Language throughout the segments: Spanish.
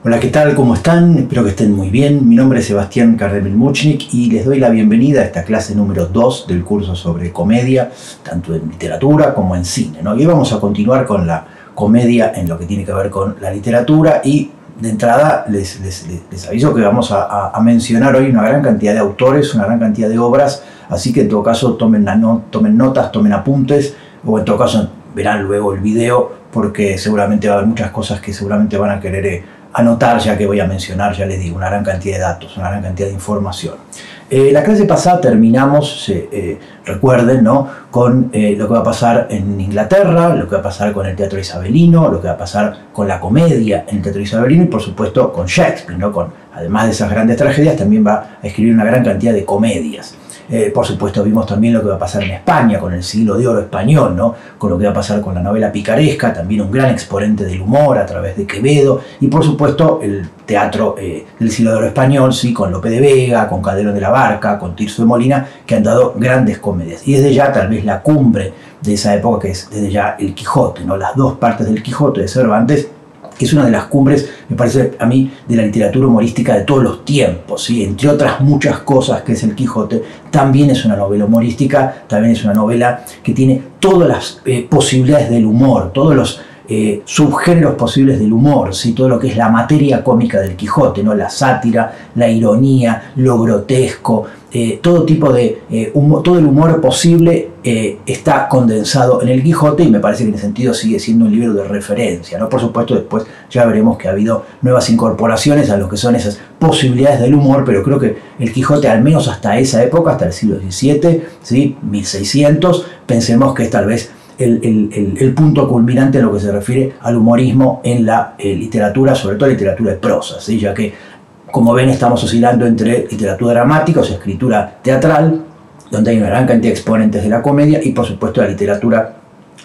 Hola, ¿qué tal? ¿Cómo están? Espero que estén muy bien. Mi nombre es Sebastián Kardemil-Muchnik y les doy la bienvenida a esta clase número 2 del curso sobre comedia, tanto en literatura como en cine, ¿no? Y hoy vamos a continuar con la comedia en lo que tiene que ver con la literatura y de entrada les aviso que vamos a mencionar hoy una gran cantidad de autores, una gran cantidad de obras, así que en todo caso tomen notas, tomen apuntes, o en todo caso verán luego el video porque seguramente va a haber muchas cosas que seguramente van a querer anotar, ya que voy a mencionar, ya les digo, una gran cantidad de datos, una gran cantidad de información. La clase pasada terminamos, recuerden, ¿no?, con lo que va a pasar en Inglaterra, lo que va a pasar con el teatro isabelino, lo que va a pasar con la comedia en el teatro isabelino y por supuesto con Shakespeare, ¿no? Además de esas grandes tragedias, también va a escribir una gran cantidad de comedias. Por supuesto vimos también lo que va a pasar en España con el siglo de oro español, ¿no?, con lo que va a pasar con la novela picaresca, también un gran exponente del humor a través de Quevedo, y por supuesto el teatro del siglo de oro español, ¿sí?, con Lope de Vega, con Calderón de la Barca, con Tirso de Molina, que han dado grandes comedias. Y desde ya tal vez la cumbre de esa época, que es desde ya el Quijote, ¿no?, las dos partes del Quijote de Cervantes, que es una de las cumbres, me parece a mí, de la literatura humorística de todos los tiempos, ¿sí? Entre otras muchas cosas que es el Quijote, también es una novela humorística, también es una novela que tiene todas las posibilidades del humor, todos los subgéneros posibles del humor, ¿sí?, todo lo que es la materia cómica del Quijote, ¿no?, la sátira, la ironía, lo grotesco, todo tipo de humor, todo el humor posible está condensado en el Quijote, y me parece que en ese sentido sigue siendo un libro de referencia, ¿no? Por supuesto después ya veremos que ha habido nuevas incorporaciones a lo que son esas posibilidades del humor, pero creo que el Quijote, al menos hasta esa época, hasta el siglo XVII, ¿sí?, 1600, pensemos que es tal vez el punto culminante en lo que se refiere al humorismo en la literatura, sobre todo literatura de prosa, ¿sí?, ya que, como ven, estamos oscilando entre literatura dramática, o sea, escritura teatral, donde hay una gran cantidad de exponentes de la comedia, y por supuesto la literatura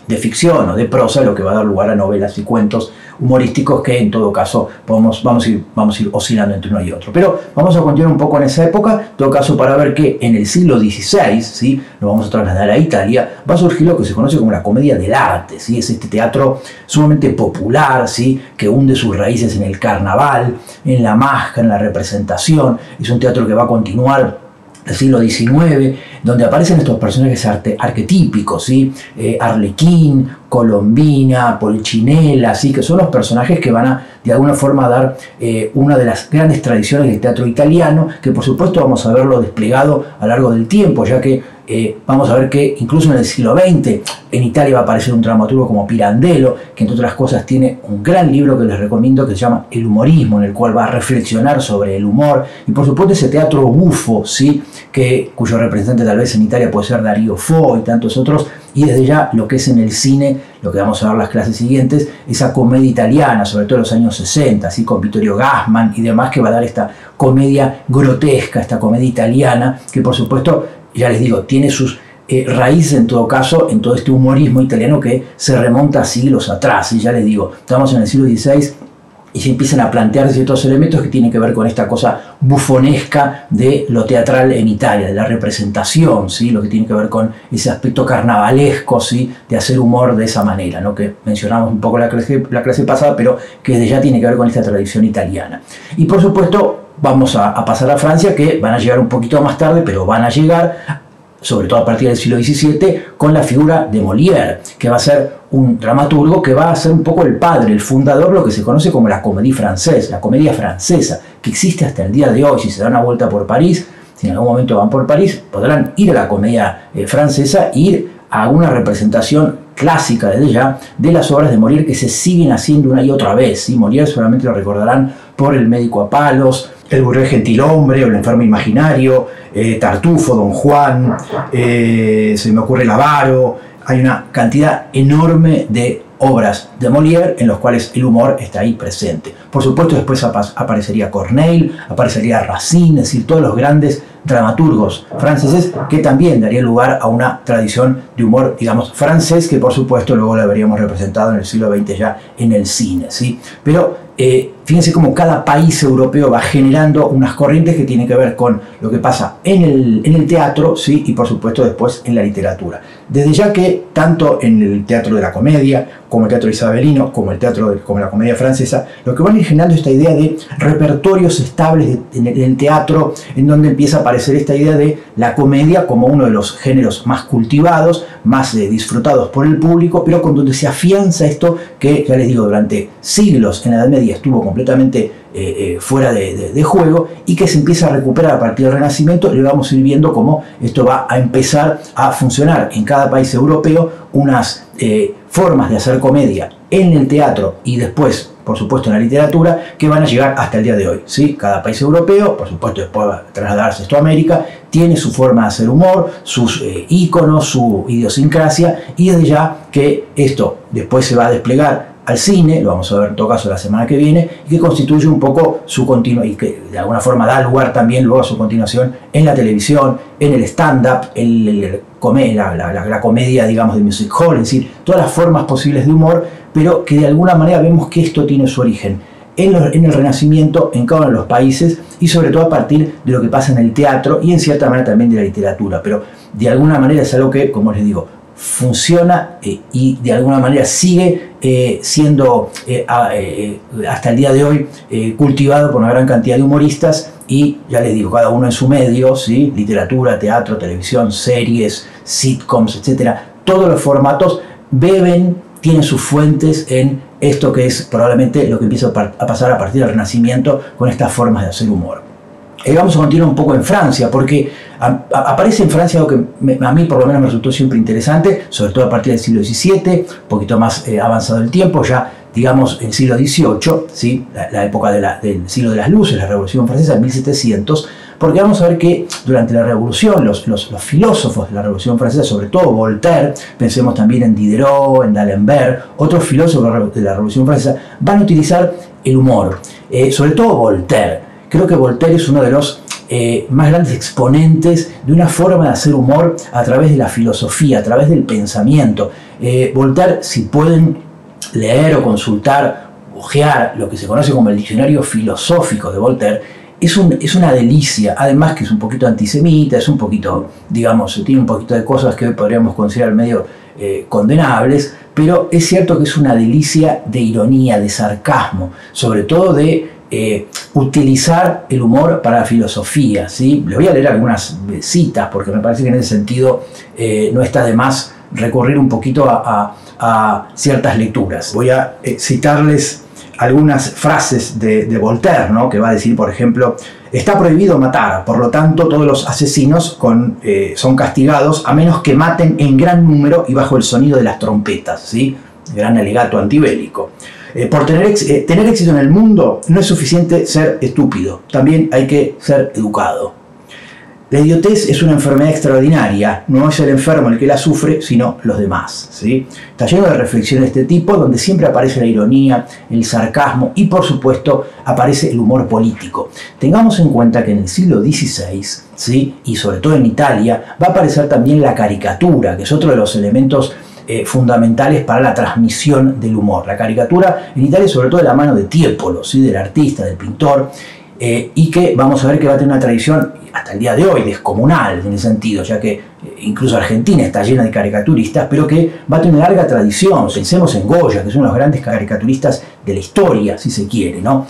de ficción o de prosa, lo que va a dar lugar a novelas y cuentos humorísticos que en todo caso vamos a ir oscilando entre uno y otro. Pero vamos a continuar un poco en esa época, en todo caso, para ver que en el siglo XVI, ¿sí?, nos vamos a trasladar a Italia, va a surgir lo que se conoce como la comedia del arte, ¿sí? Es este teatro sumamente popular, ¿sí?, que hunde sus raíces en el carnaval, en la máscara, en la representación. Es un teatro que va a continuar del siglo XIX, donde aparecen estos personajes arquetípicos, ¿sí?, Arlequín, Colombina, Polchinela, ¿sí?, que son los personajes que van a, de alguna forma, dar una de las grandes tradiciones del teatro italiano, que por supuesto vamos a verlo desplegado a lo largo del tiempo, ya que vamos a ver que incluso en el siglo XX en Italia va a aparecer un dramaturgo como Pirandello, que entre otras cosas tiene un gran libro que les recomiendo que se llama El humorismo, en el cual va a reflexionar sobre el humor, y por supuesto ese teatro bufo, ¿sí?, cuyo representante tal vez en Italia puede ser Darío Fo y tantos otros. Y desde ya lo que es en el cine, lo que vamos a ver las clases siguientes, esa comedia italiana, sobre todo en los años 60, ¿sí?, con Vittorio Gassman y demás, que va a dar esta comedia grotesca, esta comedia italiana, que por supuesto, ya les digo, tiene sus raíces en todo caso en todo este humorismo italiano que se remonta a siglos atrás. Y ya les digo, estamos en el siglo XVI y se empiezan a plantear ciertos elementos que tienen que ver con esta cosa bufonesca de lo teatral en Italia, de la representación, ¿sí?, lo que tiene que ver con ese aspecto carnavalesco, ¿sí?, de hacer humor de esa manera, ¿no?, que mencionamos un poco la clase pasada, pero que desde ya tiene que ver con esta tradición italiana. Y por supuesto vamos a pasar a Francia, que van a llegar un poquito más tarde, pero van a llegar sobre todo a partir del siglo XVII, con la figura de Molière, que va a ser un dramaturgo que va a ser un poco el padre, el fundador, lo que se conoce como la comédie française, la comedia francesa, que existe hasta el día de hoy. Si se dan una vuelta por París, si en algún momento van por París, podrán ir a la comedia francesa, ir a una representación clásica desde ya de las obras de Molière que se siguen haciendo una y otra vez, ¿sí? Molière solamente lo recordarán por El médico a palos, El burgués gentilhombre o El enfermo imaginario, Tartufo, Don Juan, se me ocurre El avaro. Hay una cantidad enorme de obras de Molière en los cuales el humor está ahí presente. Por supuesto, después aparecería Corneille, aparecería Racine, es decir, todos los grandes dramaturgos franceses, que también daría lugar a una tradición de humor, digamos, francés, que por supuesto luego la veríamos representado en el siglo XX ya en el cine, ¿sí? Pero fíjense cómo cada país europeo va generando unas corrientes que tienen que ver con lo que pasa en el teatro, ¿sí? Y por supuesto después en la literatura. Desde ya que tanto en el teatro de la comedia, como el teatro isabelino, como la comedia francesa, lo que van a ir generando esta idea de repertorios estables en el teatro, en donde empieza a aparecer esta idea de la comedia como uno de los géneros más cultivados, más disfrutados por el público, pero con donde se afianza esto que, ya les digo, durante siglos en la Edad Media estuvo completamente fuera de juego, y que se empieza a recuperar a partir del Renacimiento. Y vamos a ir viendo cómo esto va a empezar a funcionar en cada país europeo, unas formas de hacer comedia en el teatro y después, por supuesto, en la literatura, que van a llegar hasta el día de hoy, ¿sí? Cada país europeo, por supuesto, después va a trasladarse esto a América, tiene su forma de hacer humor, sus íconos, su idiosincrasia, y desde ya que esto después se va a desplegar al cine, lo vamos a ver en todo caso la semana que viene, y que constituye un poco su continuación, y que de alguna forma da lugar también luego a su continuación en la televisión, en el stand-up, en la comedia, digamos, de music hall, es decir, todas las formas posibles de humor, pero que de alguna manera vemos que esto tiene su origen en el Renacimiento, en cada uno de los países, y sobre todo a partir de lo que pasa en el teatro y en cierta manera también de la literatura, pero de alguna manera es algo que, como les digo, funciona y de alguna manera sigue siendo hasta el día de hoy cultivado por una gran cantidad de humoristas, y ya les digo, cada uno en su medio, ¿sí? Literatura, teatro, televisión, series, sitcoms, etcétera. Todos los formatos tienen sus fuentes en esto que es probablemente lo que empieza a pasar a partir del Renacimiento con estas formas de hacer humor. Vamos a continuar un poco en Francia, porque aparece en Francia algo que a mí por lo menos me resultó siempre interesante, sobre todo a partir del siglo XVII, un poquito más avanzado el tiempo, ya digamos en el siglo XVIII, ¿sí? la época del siglo de las luces, la Revolución Francesa en 1700, porque vamos a ver que durante la Revolución, los filósofos de la Revolución Francesa, sobre todo Voltaire, pensemos también en Diderot, en D'Alembert, otros filósofos de la Revolución Francesa, van a utilizar el humor, sobre todo Voltaire. Creo que Voltaire es uno de los más grandes exponentes de una forma de hacer humor a través de la filosofía, a través del pensamiento. Voltaire, si pueden leer o consultar, ojear lo que se conoce como el diccionario filosófico de Voltaire, es una delicia, además que es un poquito antisemita, es un poquito, digamos, tiene un poquito de cosas que hoy podríamos considerar medio condenables, pero es cierto que es una delicia de ironía, de sarcasmo, sobre todo de utilizar el humor para la filosofía, ¿sí? Les voy a leer algunas citas porque me parece que en ese sentido no está de más recurrir un poquito a ciertas lecturas. Voy a citarles algunas frases de Voltaire, ¿no? Que va a decir, por ejemplo: está prohibido matar, por lo tanto todos los asesinos son castigados a menos que maten en gran número y bajo el sonido de las trompetas, ¿sí? Gran alegato antibélico. Por tener éxito en el mundo no es suficiente ser estúpido, también hay que ser educado. La idiotez es una enfermedad extraordinaria, no es el enfermo el que la sufre, sino los demás, ¿sí? Está lleno de reflexiones de este tipo, donde siempre aparece la ironía, el sarcasmo y, por supuesto, aparece el humor político. Tengamos en cuenta que en el siglo XVI, ¿sí? Y sobre todo en Italia, va a aparecer también la caricatura, que es otro de los elementos fundamentales para la transmisión del humor. La caricatura en Italia, sobre todo de la mano de Tiepolo, ¿sí? Del artista, del pintor, y que vamos a ver que va a tener una tradición hasta el día de hoy descomunal en ese sentido, ya que incluso Argentina está llena de caricaturistas, pero que va a tener una larga tradición. Pensemos en Goya, que es uno de los grandes caricaturistas de la historia, si se quiere, ¿no?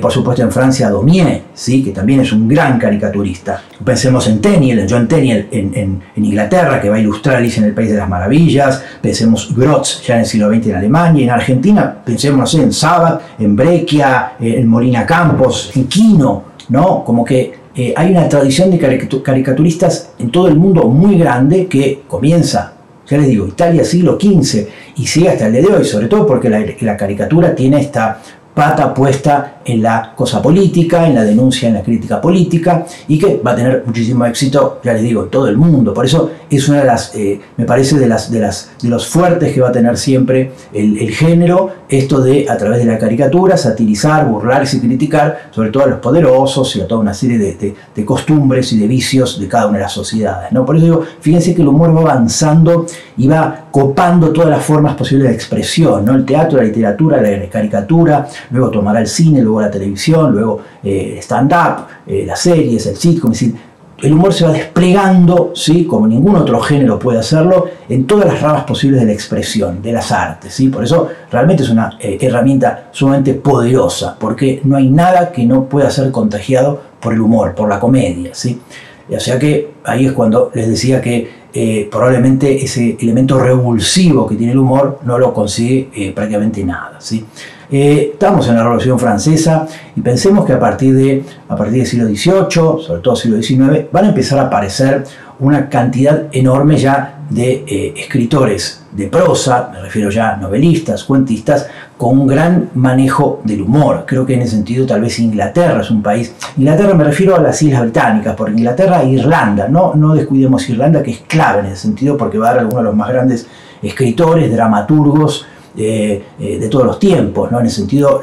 Por supuesto en Francia, Daumier, ¿sí? Que también es un gran caricaturista. Pensemos en Tenniel, en John Tenniel en Inglaterra, que va a ilustrar Alicia en el País de las Maravillas. Pensemos Grotz, ya en el siglo XX en Alemania. Y en Argentina, pensemos, no sé, en Sabat, en Breccia, en Molina Campos, en Quino, ¿no? Como que hay una tradición de caricaturistas en todo el mundo muy grande que comienza, ya les digo, Italia siglo XV y sigue hasta el día de hoy, sobre todo porque la caricatura tiene esta pata puesta en la cosa política, en la denuncia, en la crítica política, y que va a tener muchísimo éxito, ya les digo, en todo el mundo. Por eso es una de las, me parece, de los fuertes que va a tener siempre el género, esto de, a través de la caricatura, satirizar, burlarse y criticar, sobre todo a los poderosos y a toda una serie de costumbres y de vicios de cada una de las sociedades, ¿no? Por eso digo, fíjense que el humor va avanzando y va copando todas las formas posibles de expresión, ¿no? El teatro, la literatura, la caricatura, luego tomará el cine, luego luego la televisión, luego stand-up, las series, el sitcom. Es decir, el humor se va desplegando, ¿sí?, como ningún otro género puede hacerlo, en todas las ramas posibles de la expresión, de las artes, ¿sí? Por eso realmente es una herramienta sumamente poderosa, porque no hay nada que no pueda ser contagiado por el humor, por la comedia, ¿sí? O sea que ahí es cuando les decía que probablemente ese elemento revulsivo que tiene el humor no lo consigue prácticamente nada, ¿sí? Estamos en la Revolución Francesa y pensemos que a partir del siglo XVIII, sobre todo siglo XIX, van a empezar a aparecer una cantidad enorme ya de escritores de prosa, me refiero ya a novelistas, cuentistas, con un gran manejo del humor. Creo que en ese sentido tal vez Inglaterra es un país. Inglaterra me refiero a las Islas Británicas, por Inglaterra e Irlanda. No descuidemos Irlanda, que es clave en ese sentido porque va a dar algunos de los más grandes escritores, dramaturgos, de todos los tiempos, ¿no? En el sentido,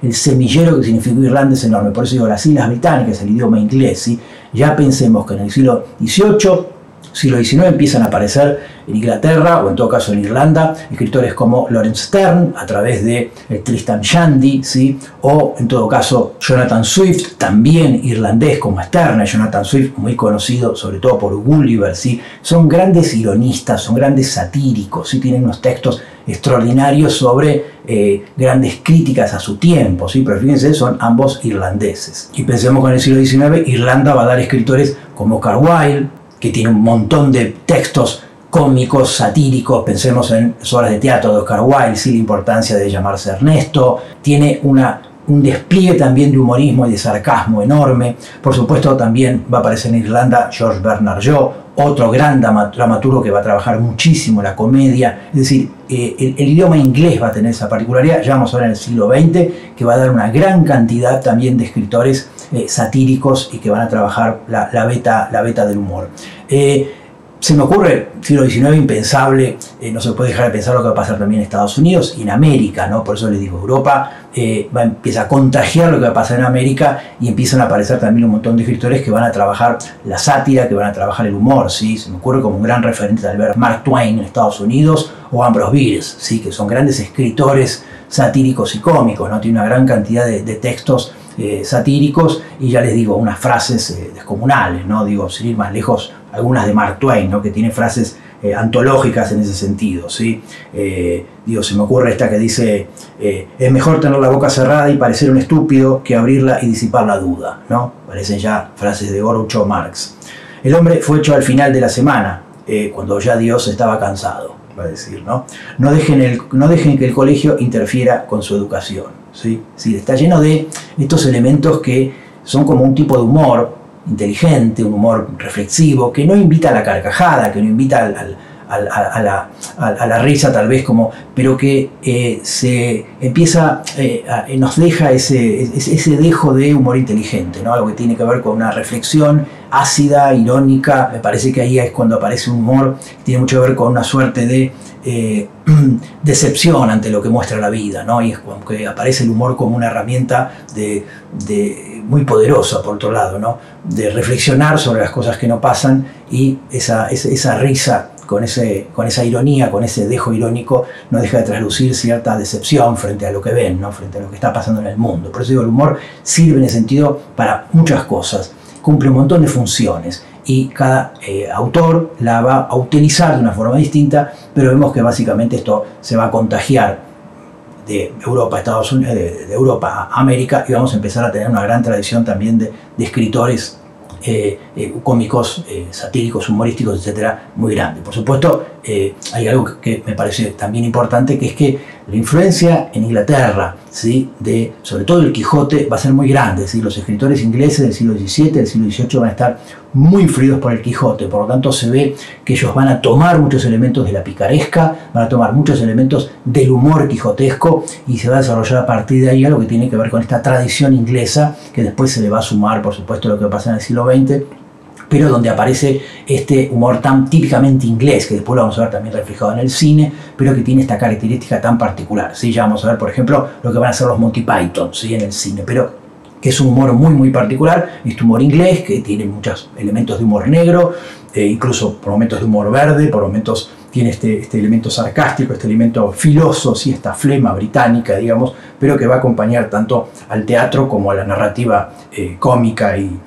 el semillero que significó Irlanda es enorme. Por eso digo, las Islas Británicas, el idioma inglés, ¿sí? Ya pensemos que en el siglo XVIII, siglo XIX empiezan a aparecer en Inglaterra, o en todo caso en Irlanda, escritores como Laurence Sterne, a través de el Tristram Shandy, ¿sí? O en todo caso Jonathan Swift, también irlandés como Sterne. Jonathan Swift, muy conocido sobre todo por Gulliver, ¿sí? Son grandes ironistas, son grandes satíricos, ¿sí? Tienen unos textos extraordinarios sobre grandes críticas a su tiempo, ¿sí? Pero fíjense, son ambos irlandeses. Y pensemos que en el siglo XIX Irlanda va a dar escritores como Oscar Wilde, que tiene un montón de textos cómicos, satíricos. Pensemos en las obras de teatro de Oscar Wilde, ¿sí? La importancia de llamarse Ernesto. Tiene un despliegue también de humorismo y de sarcasmo enorme. Por supuesto, también va a aparecer en Irlanda George Bernard Shaw, otro gran dramaturgo que va a trabajar muchísimo la comedia. Es decir, el idioma inglés va a tener esa particularidad. Ya vamos a ver en el siglo XX que va a dar una gran cantidad también de escritores satíricos y que van a trabajar la beta del humor. Se me ocurre, siglo XIX impensable, no se puede dejar de pensar lo que va a pasar también en Estados Unidos y en América, ¿no? Por eso les digo, Europa empieza a contagiar lo que va a pasar en América y empiezan a aparecer también un montón de escritores que van a trabajar la sátira, que van a trabajar el humor, ¿sí? Se me ocurre como un gran referente tal vez Mark Twain en Estados Unidos o Ambrose Bierce, ¿sí? Que son grandes escritores satíricos y cómicos, ¿no? Tiene una gran cantidad de textos satíricos y ya les digo, unas frases descomunales, ¿no? Digo, sin ir más lejos, algunas de Mark Twain, ¿no? Que tiene frases antológicas en ese sentido, ¿sí? Digo, se me ocurre esta que dice, es mejor tener la boca cerrada y parecer un estúpido que abrirla y disipar la duda, ¿no? Parecen ya frases de Groucho Marx. El hombre fue hecho al final de la semana, cuando ya Dios estaba cansado, va a decir, ¿no? No dejen que el colegio interfiera con su educación, ¿sí? Sí, está lleno de estos elementos que son como un tipo de humor inteligente, un humor reflexivo, que no invita a la carcajada, que no invita a la risa tal vez, pero que se empieza, nos deja ese dejo de humor inteligente, ¿no? Algo que tiene que ver con una reflexión ácida, irónica. Me parece que ahí es cuando aparece un humor que tiene mucho que ver con una suerte de decepción ante lo que muestra la vida, ¿no? Y es como que aparece el humor como una herramienta muy poderosa, por otro lado, ¿no? De reflexionar sobre las cosas que no pasan, y esa risa con esa ironía, con ese dejo irónico, no deja de traslucir cierta decepción frente a lo que ven, ¿no? Frente a lo que está pasando en el mundo. Por eso digo, el humor sirve en ese sentido para muchas cosas, cumple un montón de funciones y cada autor la va a utilizar de una forma distinta, pero vemos que básicamente esto se va a contagiar de Europa a Estados Unidos, de Europa a América, y vamos a empezar a tener una gran tradición también de escritores cómicos, satíricos, humorísticos, etcétera, muy grande. Por supuesto, hay algo que me parece también importante, que es que la influencia en Inglaterra, ¿sí?, sobre todo el Quijote, va a ser muy grande, ¿sí? Los escritores ingleses del siglo XVII, del siglo XVIII van a estar muy influidos por el Quijote. Por lo tanto, se ve que ellos van a tomar muchos elementos de la picaresca, van a tomar muchos elementos del humor quijotesco, y se va a desarrollar a partir de ahí algo que tiene que ver con esta tradición inglesa, que después se le va a sumar, por supuesto, lo que pasa en el siglo XX, pero donde aparece este humor tan típicamente inglés, que después lo vamos a ver también reflejado en el cine, pero que tiene esta característica tan particular, ¿sí? Ya vamos a ver, por ejemplo, lo que van a hacer los Monty Python, ¿sí?, en el cine, pero que es un humor muy, muy particular, este humor inglés, que tiene muchos elementos de humor negro, incluso por momentos de humor verde, por momentos tiene este elemento sarcástico, este elemento filoso, ¿sí? Esta flema británica, digamos, pero que va a acompañar tanto al teatro como a la narrativa cómica y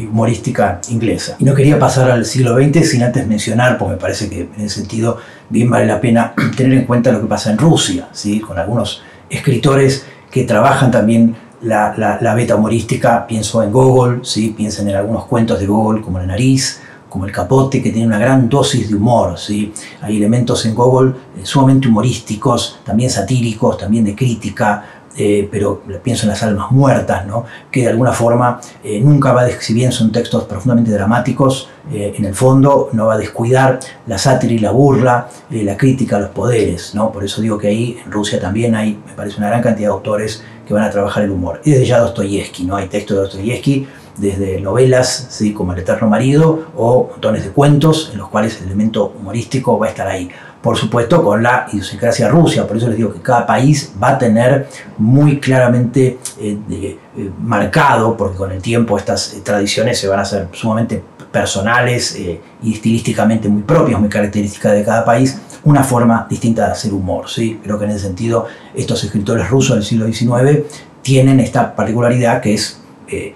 humorística inglesa. Y no quería pasar al siglo XX sin antes mencionar, porque me parece que en ese sentido bien vale la pena tener en cuenta lo que pasa en Rusia, ¿sí? Con algunos escritores que trabajan también la beta humorística. Pienso en Gogol, ¿sí? Piensen en algunos cuentos de Gogol como La nariz, como El capote, que tiene una gran dosis de humor, ¿sí? Hay elementos en Gogol sumamente humorísticos, también satíricos, también de crítica, pero pienso en Las almas muertas, ¿no? Que de alguna forma nunca va a, si bien son textos profundamente dramáticos, en el fondo no va a descuidar la sátira y la burla, la crítica a los poderes, ¿no? Por eso digo que ahí en Rusia también hay, me parece, una gran cantidad de autores que van a trabajar el humor. Y desde ya Dostoyevsky, ¿no? Hay textos de Dostoyevsky, desde novelas, ¿sí? Como El eterno marido, o montones de cuentos en los cuales el elemento humorístico va a estar ahí. Por supuesto, con la idiosincrasia rusa. Por eso les digo que cada país va a tener muy claramente marcado, porque con el tiempo estas tradiciones se van a hacer sumamente personales y estilísticamente muy propias, muy características de cada país, una forma distinta de hacer humor, ¿sí? Creo que en ese sentido estos escritores rusos del siglo XIX tienen esta particularidad que es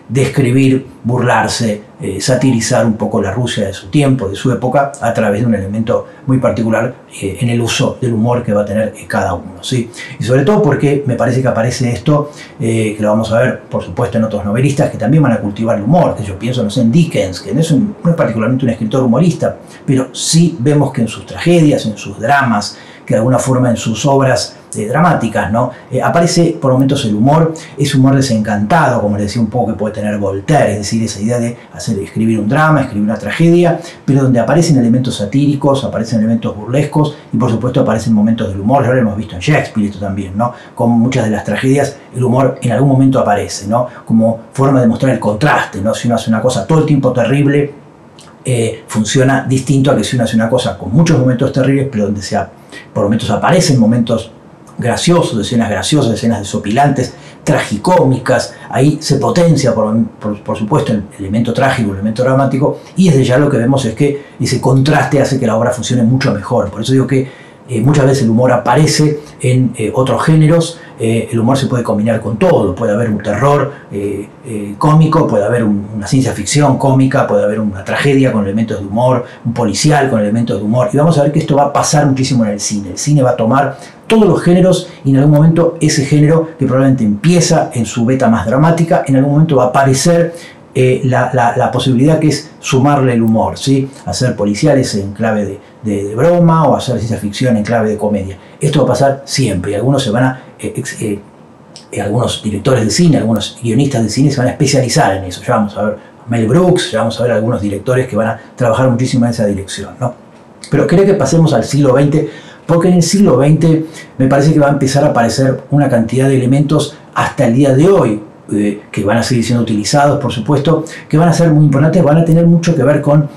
describir, burlarse, satirizar un poco la Rusia de su tiempo, de su época, a través de un elemento muy particular en el uso del humor que va a tener cada uno, ¿sí? Y sobre todo porque me parece que aparece esto, que lo vamos a ver, por supuesto, en otros novelistas que también van a cultivar el humor. Yo pienso, no sé, en Dickens, que no es particularmente un escritor humorista, pero sí vemos que en sus tragedias, en sus dramas, que de alguna forma en sus obras dramáticas, ¿no? Aparece por momentos el humor, ese humor desencantado, como les decía un poco que puede tener Voltaire, es decir, esa idea de escribir un drama, escribir una tragedia, pero donde aparecen elementos satíricos, aparecen elementos burlescos y por supuesto aparecen momentos del humor. Ya lo hemos visto en Shakespeare esto también, ¿no? Como muchas de las tragedias, el humor en algún momento aparece, ¿no? Como forma de mostrar el contraste, ¿no? Si uno hace una cosa todo el tiempo terrible, funciona distinto a que si uno hace una cosa con muchos momentos terribles, pero donde por momentos aparecen momentos graciosos, escenas desopilantes, tragicómicas. Ahí se potencia por supuesto el elemento trágico, el elemento dramático, y desde ya lo que vemos es que ese contraste hace que la obra funcione mucho mejor. Por eso digo que muchas veces el humor aparece en otros géneros. El humor se puede combinar con todo, puede haber un terror cómico, puede haber una ciencia ficción cómica, puede haber una tragedia con elementos de humor, un policial con elementos de humor, y vamos a ver que esto va a pasar muchísimo en el cine. El cine va a tomar todos los géneros y en algún momento ese género, que probablemente empieza en su beta más dramática, en algún momento va a aparecer la posibilidad que es sumarle el humor, ¿sí? Hacer policiales en clave de broma o hacer ciencia ficción en clave de comedia. Esto va a pasar siempre y algunos se van a algunos directores de cine, algunos guionistas de cine se van a especializar en eso. Ya vamos a ver Mel Brooks, ya vamos a ver algunos directores que van a trabajar muchísimo en esa dirección, ¿no? Pero creo que pasemos al siglo XX, porque en el siglo XX me parece que va a empezar a aparecer una cantidad de elementos hasta el día de hoy, que van a seguir siendo utilizados, por supuesto, que van a ser muy importantes, van a tener mucho que ver con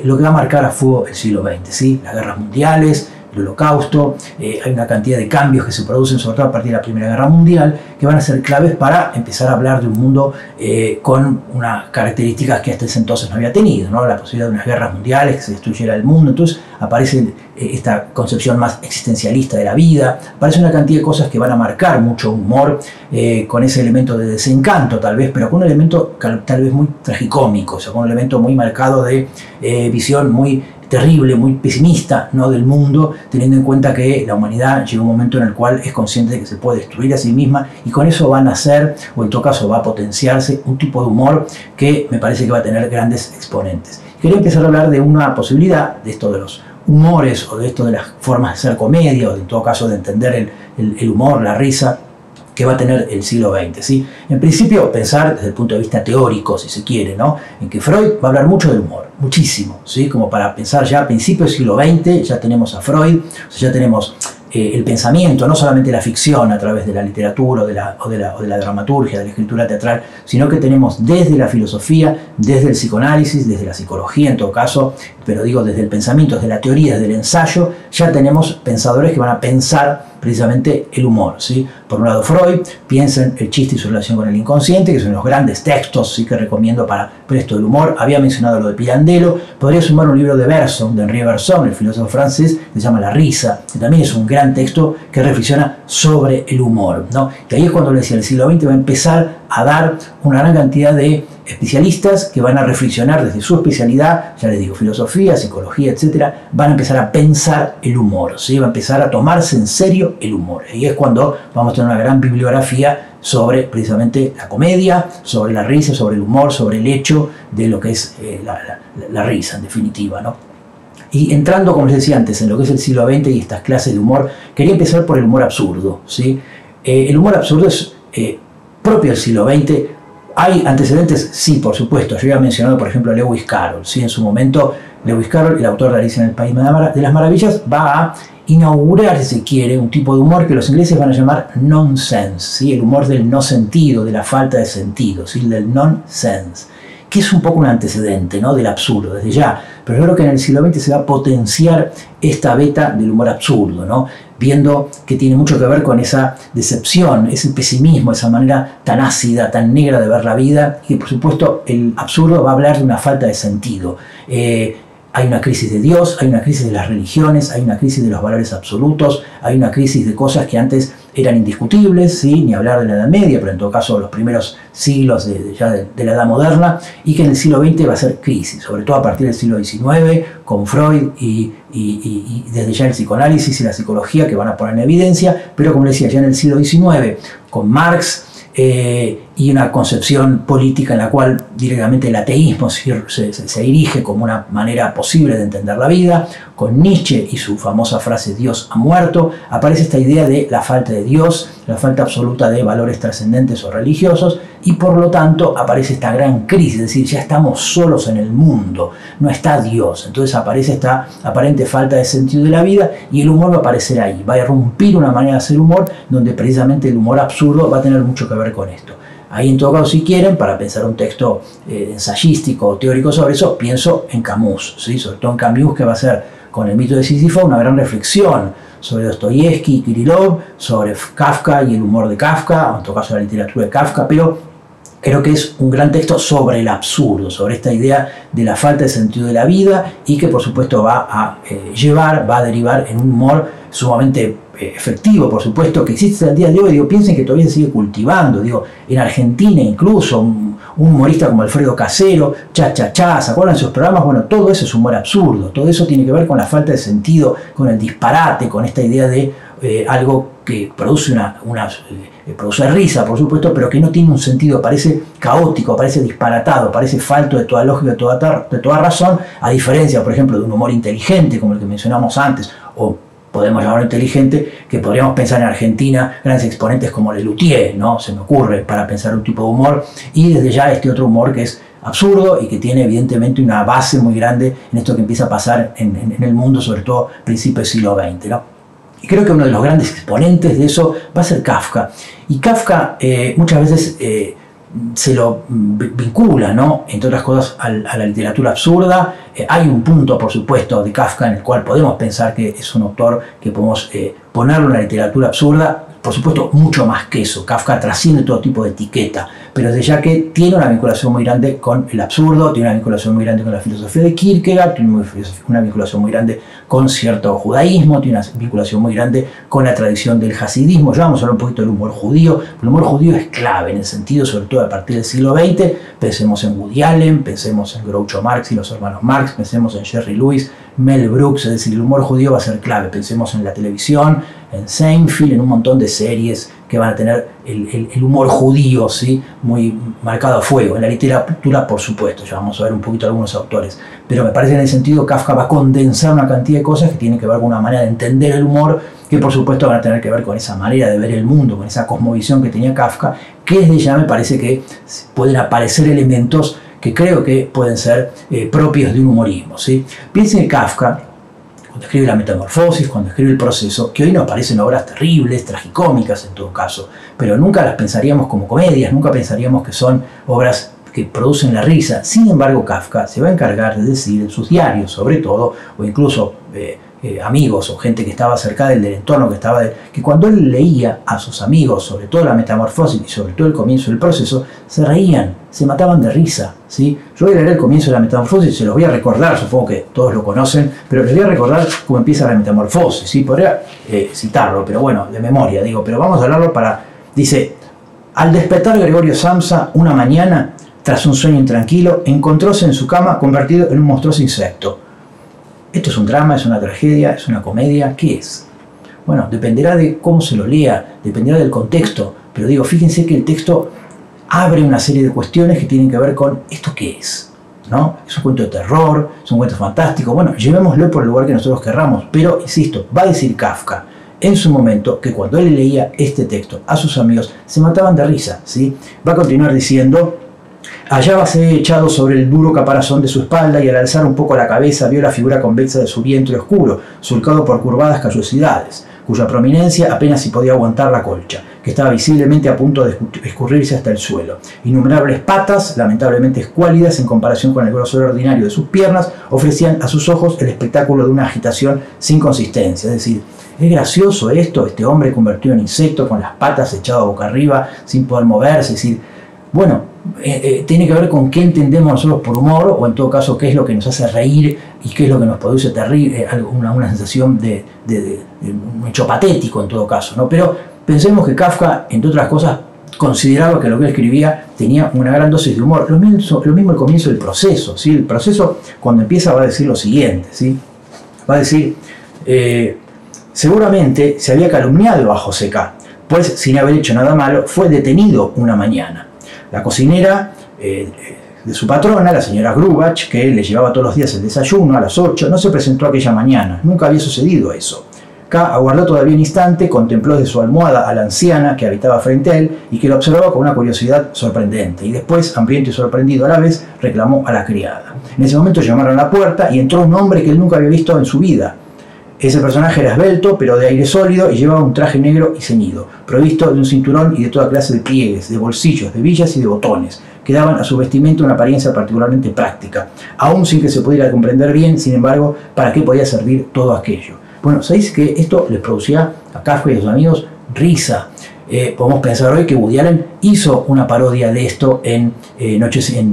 lo que va a marcar a fuego el siglo XX, ¿sí? Las guerras mundiales, el Holocausto, hay una cantidad de cambios que se producen, sobre todo a partir de la Primera Guerra Mundial, que van a ser claves para empezar a hablar de un mundo con unas características que hasta ese entonces no había tenido, ¿no? La posibilidad de unas guerras mundiales, que se destruyera el mundo. Entonces aparece esta concepción más existencialista de la vida, aparece una cantidad de cosas que van a marcar mucho humor, con ese elemento de desencanto tal vez, pero con un elemento tal vez muy tragicómico, o sea, con un elemento muy marcado de visión muy terrible, muy pesimista, ¿no? Del mundo, teniendo en cuenta que la humanidad llega un momento en el cual es consciente de que se puede destruir a sí misma, y con eso va a nacer, o en todo caso va a potenciarse, un tipo de humor que me parece que va a tener grandes exponentes. Quería empezar a hablar de una posibilidad, de esto de los humores, o de esto de las formas de hacer comedia, o en todo caso de entender el humor, la risa, que va a tener el siglo XX, ¿sí? En principio, pensar desde el punto de vista teórico, si se quiere, ¿no? En que Freud va a hablar mucho del humor, muchísimo, ¿sí? Como para pensar ya a principios del siglo XX, ya tenemos a Freud, o sea, ya tenemos el pensamiento, no solamente la ficción a través de la literatura o de la dramaturgia, de la escritura teatral, sino que tenemos desde la filosofía, desde el psicoanálisis, desde la psicología en todo caso, pero digo desde el pensamiento, desde la teoría, desde el ensayo, ya tenemos pensadores que van a pensar precisamente el humor, ¿sí? Por un lado Freud piensa en el chiste y su relación con el inconsciente, que son los grandes textos, ¿sí?, que recomiendo para esto del humor. Había mencionado lo de Pirandello. Podría sumar un libro de Bergson, de Henri Bergson, el filósofo francés, que se llama La risa, que también es un gran texto que reflexiona sobre el humor, ¿no? Y ahí es cuando le decía, el siglo XX va a empezar a dar una gran cantidad de especialistas que van a reflexionar desde su especialidad, ya les digo, filosofía, psicología, etcétera, van a empezar a pensar el humor, ¿sí? Va a empezar a tomarse en serio el humor. Y es cuando vamos a tener una gran bibliografía sobre precisamente la comedia, sobre la risa, sobre el humor, sobre el hecho de lo que es la risa, en definitiva, ¿no? Y entrando, como les decía antes, en lo que es el siglo XX y estas clases de humor, quería empezar por el humor absurdo, ¿sí? El humor absurdo es propio del siglo XX. ¿Hay antecedentes? Sí, por supuesto. Yo había mencionado, por ejemplo, a Lewis Carroll, ¿sí? En su momento, Lewis Carroll, el autor de Alicia en el País de las Maravillas, va a inaugurar, si se quiere, un tipo de humor que los ingleses van a llamar nonsense, ¿sí? El humor del no sentido, de la falta de sentido, ¿sí? Del nonsense, que es un poco un antecedente, ¿no?, del absurdo, desde ya. Pero yo creo que en el siglo XX se va a potenciar esta beta del humor absurdo, ¿no?, viendo que tiene mucho que ver con esa decepción, ese pesimismo, esa manera tan ácida, tan negra de ver la vida, y por supuesto el absurdo va a hablar de una falta de sentido. Hay una crisis de Dios, hay una crisis de las religiones, hay una crisis de los valores absolutos, hay una crisis de cosas que antes eran indiscutibles, ¿sí?, ni hablar de la Edad Media, pero en todo caso los primeros siglos de la Edad Moderna, y que en el siglo XX va a ser crisis, sobre todo a partir del siglo XIX, con Freud y desde ya el psicoanálisis y la psicología que van a poner en evidencia, pero como les decía, ya en el siglo XIX, con Marx, y una concepción política en la cual directamente el ateísmo se erige como una manera posible de entender la vida. Con Nietzsche y su famosa frase "Dios ha muerto", aparece esta idea de la falta de Dios, la falta absoluta de valores trascendentes o religiosos, y por lo tanto aparece esta gran crisis, es decir, ya estamos solos en el mundo, no está Dios. Entonces aparece esta aparente falta de sentido de la vida, y el humor va a aparecer ahí, va a irrumpir una manera de hacer humor donde precisamente el humor absurdo va a tener mucho que ver con esto. Ahí, en todo caso, si quieren, para pensar un texto ensayístico o teórico sobre eso, pienso en Camus, ¿sí? Sobre todo en Camus, que va a ser, con el mito de Sísifo, una gran reflexión sobre Dostoyevsky y Kirillov, sobre Kafka y el humor de Kafka, en todo caso la literatura de Kafka, pero creo que es un gran texto sobre el absurdo, sobre esta idea de la falta de sentido de la vida, y que por supuesto va a derivar en un humor sumamente efectivo, por supuesto, que existe hasta el día de hoy. Digo, piensen que todavía se sigue cultivando. Digo, en Argentina incluso un humorista como Alfredo Casero, ¿se acuerdan de sus programas? Bueno, todo eso es humor absurdo, todo eso tiene que ver con la falta de sentido, con el disparate, con esta idea de algo que produce produce risa, por supuesto, pero que no tiene un sentido, parece caótico, parece disparatado, parece falto de toda lógica, de toda razón, a diferencia, por ejemplo, de un humor inteligente como el que mencionamos antes, o podemos llamarlo inteligente, que podríamos pensar en Argentina, grandes exponentes como Lelutier, ¿no? Se me ocurre, para pensar un tipo de humor, y desde ya este otro humor que es absurdo y que tiene evidentemente una base muy grande en esto que empieza a pasar en el mundo, sobre todo a principios del siglo XX, ¿no? Y creo que uno de los grandes exponentes de eso va a ser Kafka. Y Kafka muchas veces se lo vincula, ¿no?, entre otras cosas, a la literatura absurda. Hay un punto, por supuesto, de Kafka en el cual podemos pensar que es un autor que podemos ponerlo en la literatura absurda. Por supuesto, mucho más que eso. Kafka trasciende todo tipo de etiqueta, pero desde ya que tiene una vinculación muy grande con el absurdo, tiene una vinculación muy grande con la filosofía de Kierkegaard, tiene una vinculación muy grande con cierto judaísmo, tiene una vinculación muy grande con la tradición del hasidismo. Ya vamos a hablar un poquito del humor judío. El humor judío es clave en el sentido, sobre todo a partir del siglo XX. Pensemos en Woody Allen, pensemos en Groucho Marx y los hermanos Marx, pensemos en Jerry Lewis, Mel Brooks, es decir, el humor judío va a ser clave. Pensemos en la televisión, en Seinfeld, en un montón de series que van a tener el humor judío, ¿sí?, muy marcado a fuego. En la literatura, por supuesto, ya vamos a ver un poquito algunos autores, pero me parece que en ese sentido Kafka va a condensar una cantidad de cosas que tienen que ver con una manera de entender el humor, que por supuesto van a tener que ver con esa manera de ver el mundo, con esa cosmovisión que tenía Kafka, que desde ya me parece que pueden aparecer elementos que creo que pueden ser propios de un humorismo, ¿sí? Piensen en Kafka, cuando escribe La Metamorfosis, cuando escribe El Proceso, que hoy nos parecen obras terribles, tragicómicas en todo caso, pero nunca las pensaríamos como comedias, nunca pensaríamos que son obras que producen la risa. Sin embargo, Kafka se va a encargar de decir en sus diarios, sobre todo, o incluso amigos o gente que estaba cerca del entorno, que cuando él leía a sus amigos sobre todo la metamorfosis y sobre todo el comienzo del proceso, se reían, se mataban de risa, ¿sí? Yo voy a leer el comienzo de la metamorfosis, se los voy a recordar, supongo que todos lo conocen, pero les voy a recordar cómo empieza la metamorfosis, ¿sí? Podría citarlo, pero bueno, de memoria, digo, pero vamos a hablarlo dice, al despertar Gregorio Samsa una mañana, tras un sueño intranquilo, encontróse en su cama convertido en un monstruoso insecto. ¿Esto es un drama, es una tragedia, es una comedia? ¿Qué es? Bueno, dependerá de cómo se lo lea, dependerá del contexto, pero digo, fíjense que el texto abre una serie de cuestiones que tienen que ver con ¿esto qué es? ¿No? ¿Es un cuento de terror? ¿Es un cuento fantástico? Bueno, llevémoslo por el lugar que nosotros querramos, pero, insisto, va a decir Kafka en su momento que cuando él leía este texto a sus amigos se mataban de risa, ¿sí? Va a continuar diciendo: hallábase echado sobre el duro caparazón de su espalda y al alzar un poco la cabeza vio la figura convexa de su vientre oscuro, surcado por curvadas callosidades, cuya prominencia apenas si podía aguantar la colcha, que estaba visiblemente a punto de escurrirse hasta el suelo. Innumerables patas, lamentablemente escuálidas en comparación con el grosor ordinario de sus piernas, ofrecían a sus ojos el espectáculo de una agitación sin consistencia. Es decir, es gracioso esto, este hombre convertido en insecto, con las patas echado boca arriba, sin poder moverse. Es decir, bueno, tiene que ver con qué entendemos nosotros por humor, o en todo caso qué es lo que nos hace reír y qué es lo que nos produce terrible, una sensación de un hecho patético en todo caso, ¿no? Pero pensemos que Kafka, entre otras cosas, consideraba que lo que él escribía tenía una gran dosis de humor. Lo mismo el comienzo del proceso, ¿sí? El proceso, cuando empieza, va a decir lo siguiente, ¿sí? Va a decir, seguramente se había calumniado a José K., pues sin haber hecho nada malo, fue detenido una mañana. La cocinera de su patrona, la señora Grubach, que le llevaba todos los días el desayuno a las 8, no se presentó aquella mañana. Nunca había sucedido eso. K aguardó todavía un instante, contempló desde su almohada a la anciana que habitaba frente a él y que lo observaba con una curiosidad sorprendente. Y después, hambriento y sorprendido a la vez, reclamó a la criada. En ese momento llamaron a la puerta y entró un hombre que él nunca había visto en su vida. Ese personaje era esbelto, pero de aire sólido, y llevaba un traje negro y ceñido, provisto de un cinturón y de toda clase de pliegues, de bolsillos, de villas y de botones, que daban a su vestimenta una apariencia particularmente práctica, aún sin que se pudiera comprender bien, sin embargo, para qué podía servir todo aquello. Bueno, sabéis que esto les producía a Kafka y a sus amigos risa. Podemos pensar hoy que Woody Allen hizo una parodia de esto en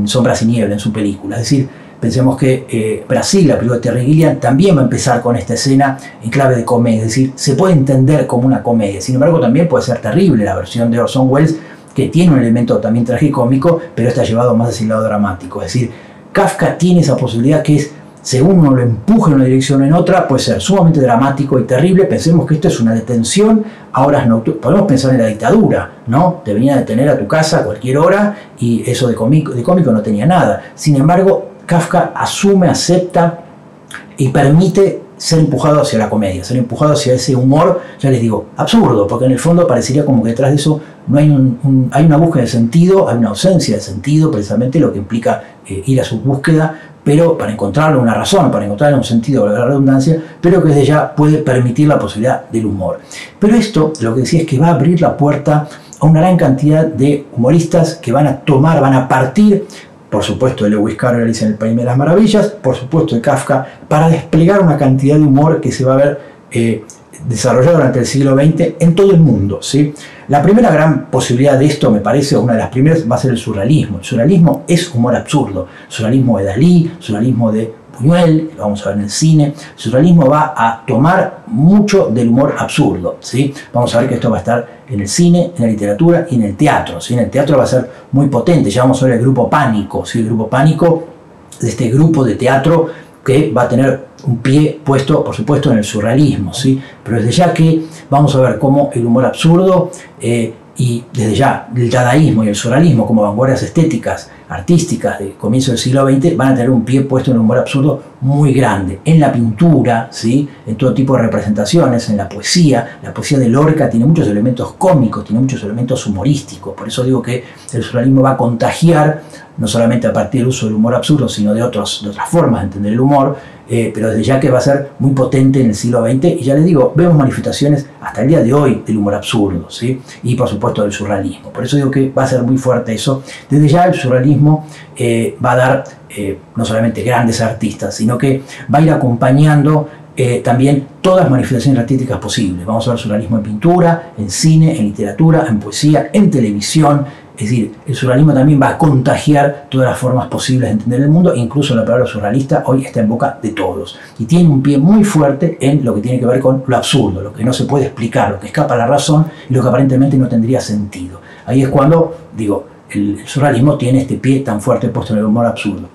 Sombras y Niebla, en su película. Es decir, pensemos que Brasil, la película de Terry Gilliam, también va a empezar con esta escena en clave de comedia. Es decir, se puede entender como una comedia. Sin embargo, también puede ser terrible la versión de Orson Welles, que tiene un elemento también tragicómico, pero está llevado más hacia el lado dramático. Es decir, Kafka tiene esa posibilidad que es, según uno lo empuje en una dirección o en otra, puede ser sumamente dramático y terrible. Pensemos que esto es una detención a horas nocturnas. Podemos pensar en la dictadura, ¿no? Te venía a detener a tu casa a cualquier hora y eso de cómico no tenía nada. Sin embargo, Kafka asume, acepta y permite ser empujado hacia la comedia, ser empujado hacia ese humor, ya les digo, absurdo, porque en el fondo parecería como que detrás de eso no hay hay una búsqueda de sentido, hay una ausencia de sentido, precisamente lo que implica ir a su búsqueda, pero para encontrarle una razón, para encontrarle un sentido, la redundancia, pero que desde ya puede permitir la posibilidad del humor. Pero esto, lo que decía, es que va a abrir la puerta a una gran cantidad de humoristas que van a partir, por supuesto, de Lewis Carroll en El País de las Maravillas, por supuesto de Kafka, para desplegar una cantidad de humor que se va a ver desarrollado durante el siglo XX en todo el mundo, ¿sí? La primera gran posibilidad de esto, me parece, una de las primeras, va a ser el surrealismo. El surrealismo es humor absurdo. El surrealismo de Dalí, el surrealismo de Buñuel, que lo vamos a ver en el cine. El surrealismo va a tomar mucho del humor absurdo, ¿sí? Vamos a ver que esto va a estar en el cine, en la literatura y en el teatro, ¿sí? En el teatro va a ser muy potente. Ya vamos a ver el Grupo Pánico, ¿sí? El Grupo Pánico, de este grupo de teatro que va a tener un pie puesto, por supuesto, en el surrealismo, ¿sí? Pero desde ya que vamos a ver cómo el humor absurdo y desde ya el dadaísmo y el surrealismo como vanguardias estéticas, artísticas de comienzo del siglo XX van a tener un pie puesto en el humor absurdo muy grande. En la pintura, ¿sí? En todo tipo de representaciones, en la poesía de Lorca tiene muchos elementos cómicos, tiene muchos elementos humorísticos. Por eso digo que el surrealismo va a contagiar, no solamente a partir del uso del humor absurdo, sino de otras formas de entender el humor, pero desde ya que va a ser muy potente en el siglo XX, y ya les digo, vemos manifestaciones hasta el día de hoy del humor absurdo, ¿sí? Y por supuesto del surrealismo. Por eso digo que va a ser muy fuerte eso. Desde ya el surrealismo va a dar no solamente grandes artistas, sino que va a ir acompañando también todas las manifestaciones artísticas posibles. Vamos a ver surrealismo en pintura, en cine, en literatura, en poesía, en televisión. Es decir, el surrealismo también va a contagiar todas las formas posibles de entender el mundo, incluso la palabra surrealista hoy está en boca de todos. Y tiene un pie muy fuerte en lo que tiene que ver con lo absurdo, lo que no se puede explicar, lo que escapa a la razón y lo que aparentemente no tendría sentido. Ahí es cuando, digo, el surrealismo tiene este pie tan fuerte puesto en el humor absurdo.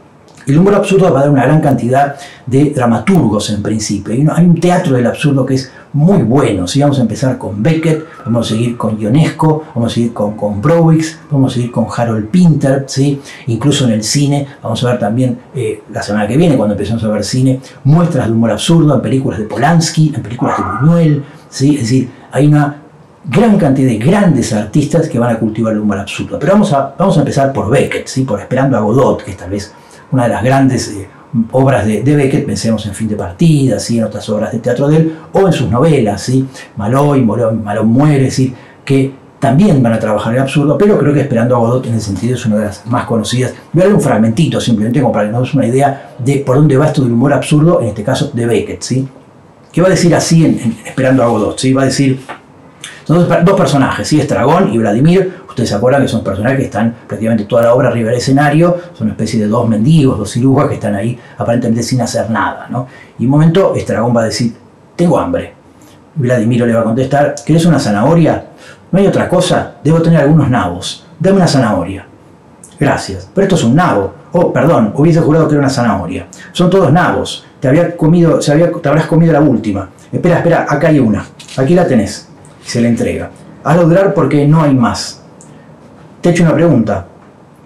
El humor absurdo va a dar una gran cantidad de dramaturgos en principio. Hay un teatro del absurdo que es muy bueno. ¿Sí? Vamos a empezar con Beckett, vamos a seguir con Ionesco, vamos a seguir con Brouwix, vamos a seguir con Harold Pinter, ¿sí? Incluso en el cine vamos a ver también, la semana que viene, cuando empecemos a ver cine, muestras de humor absurdo en películas de Polanski, en películas de Buñuel. ¿Sí? Es decir, hay una gran cantidad de grandes artistas que van a cultivar el humor absurdo. Pero vamos a empezar por Beckett, ¿sí? Por Esperando a Godot, que es tal vez una de las grandes obras de Beckett. Pensemos en Fin de Partida, ¿sí? En otras obras de teatro de él, o en sus novelas, ¿sí? Malón muere, ¿sí? Que también van a trabajar el absurdo, pero creo que Esperando a Godot en ese sentido es una de las más conocidas. Voy a dar un fragmentito simplemente como para que nos demos una idea de por dónde va esto del humor absurdo, en este caso de Beckett, ¿sí? Que va a decir así en Esperando a Godot, ¿sí? Va a decir, son dos personajes, ¿sí? Estragón y Vladimir. Ustedes se acuerdan que son personajes que están prácticamente toda la obra arriba del escenario, son una especie de dos mendigos, dos cirujas que están ahí aparentemente sin hacer nada, ¿no? Y un momento Estragón va a decir, tengo hambre. Vladimiro le va a contestar, ¿querés una zanahoria? ¿No hay otra cosa? Debo tener algunos nabos. Dame una zanahoria. Gracias. Pero esto es un nabo. Oh, perdón, hubiese jurado que era una zanahoria. Son todos nabos. Te habrás comido la última. Espera, acá hay una. Aquí la tenés. Y se le entrega. Hazlo durar porque no hay más. Te he hecho una pregunta.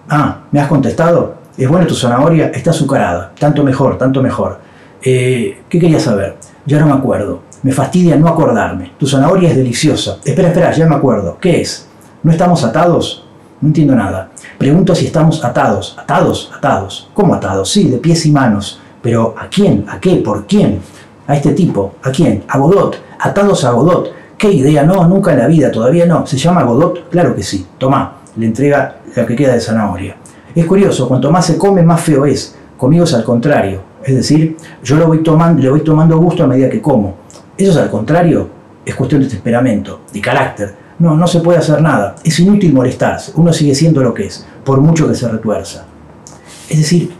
Ah, ¿me has contestado? ¿Es buena tu zanahoria? Está azucarada. Tanto mejor, tanto mejor. ¿Qué querías saber? Ya no me acuerdo. Me fastidia no acordarme. Tu zanahoria es deliciosa. Espera, ya me acuerdo. ¿Qué es? ¿No estamos atados? No entiendo nada. Pregunto si estamos atados. ¿Atados? Atados. ¿Cómo atados? Sí, de pies y manos. ¿Pero a quién? ¿A qué? ¿Por quién? A este tipo. ¿A quién? A Godot. Atados a Godot. ¿Qué idea? No, nunca en la vida. Todavía no. ¿Se llama Godot? Claro que sí. Tomá. Le entrega lo que queda de zanahoria. Es curioso. Cuanto más se come, más feo es. Conmigo es al contrario. Es decir, yo le voy tomando gusto a medida que como. Eso es al contrario. Es cuestión de temperamento, de carácter. No se puede hacer nada. Es inútil molestarse. Uno sigue siendo lo que es, por mucho que se retuerza. Es decir,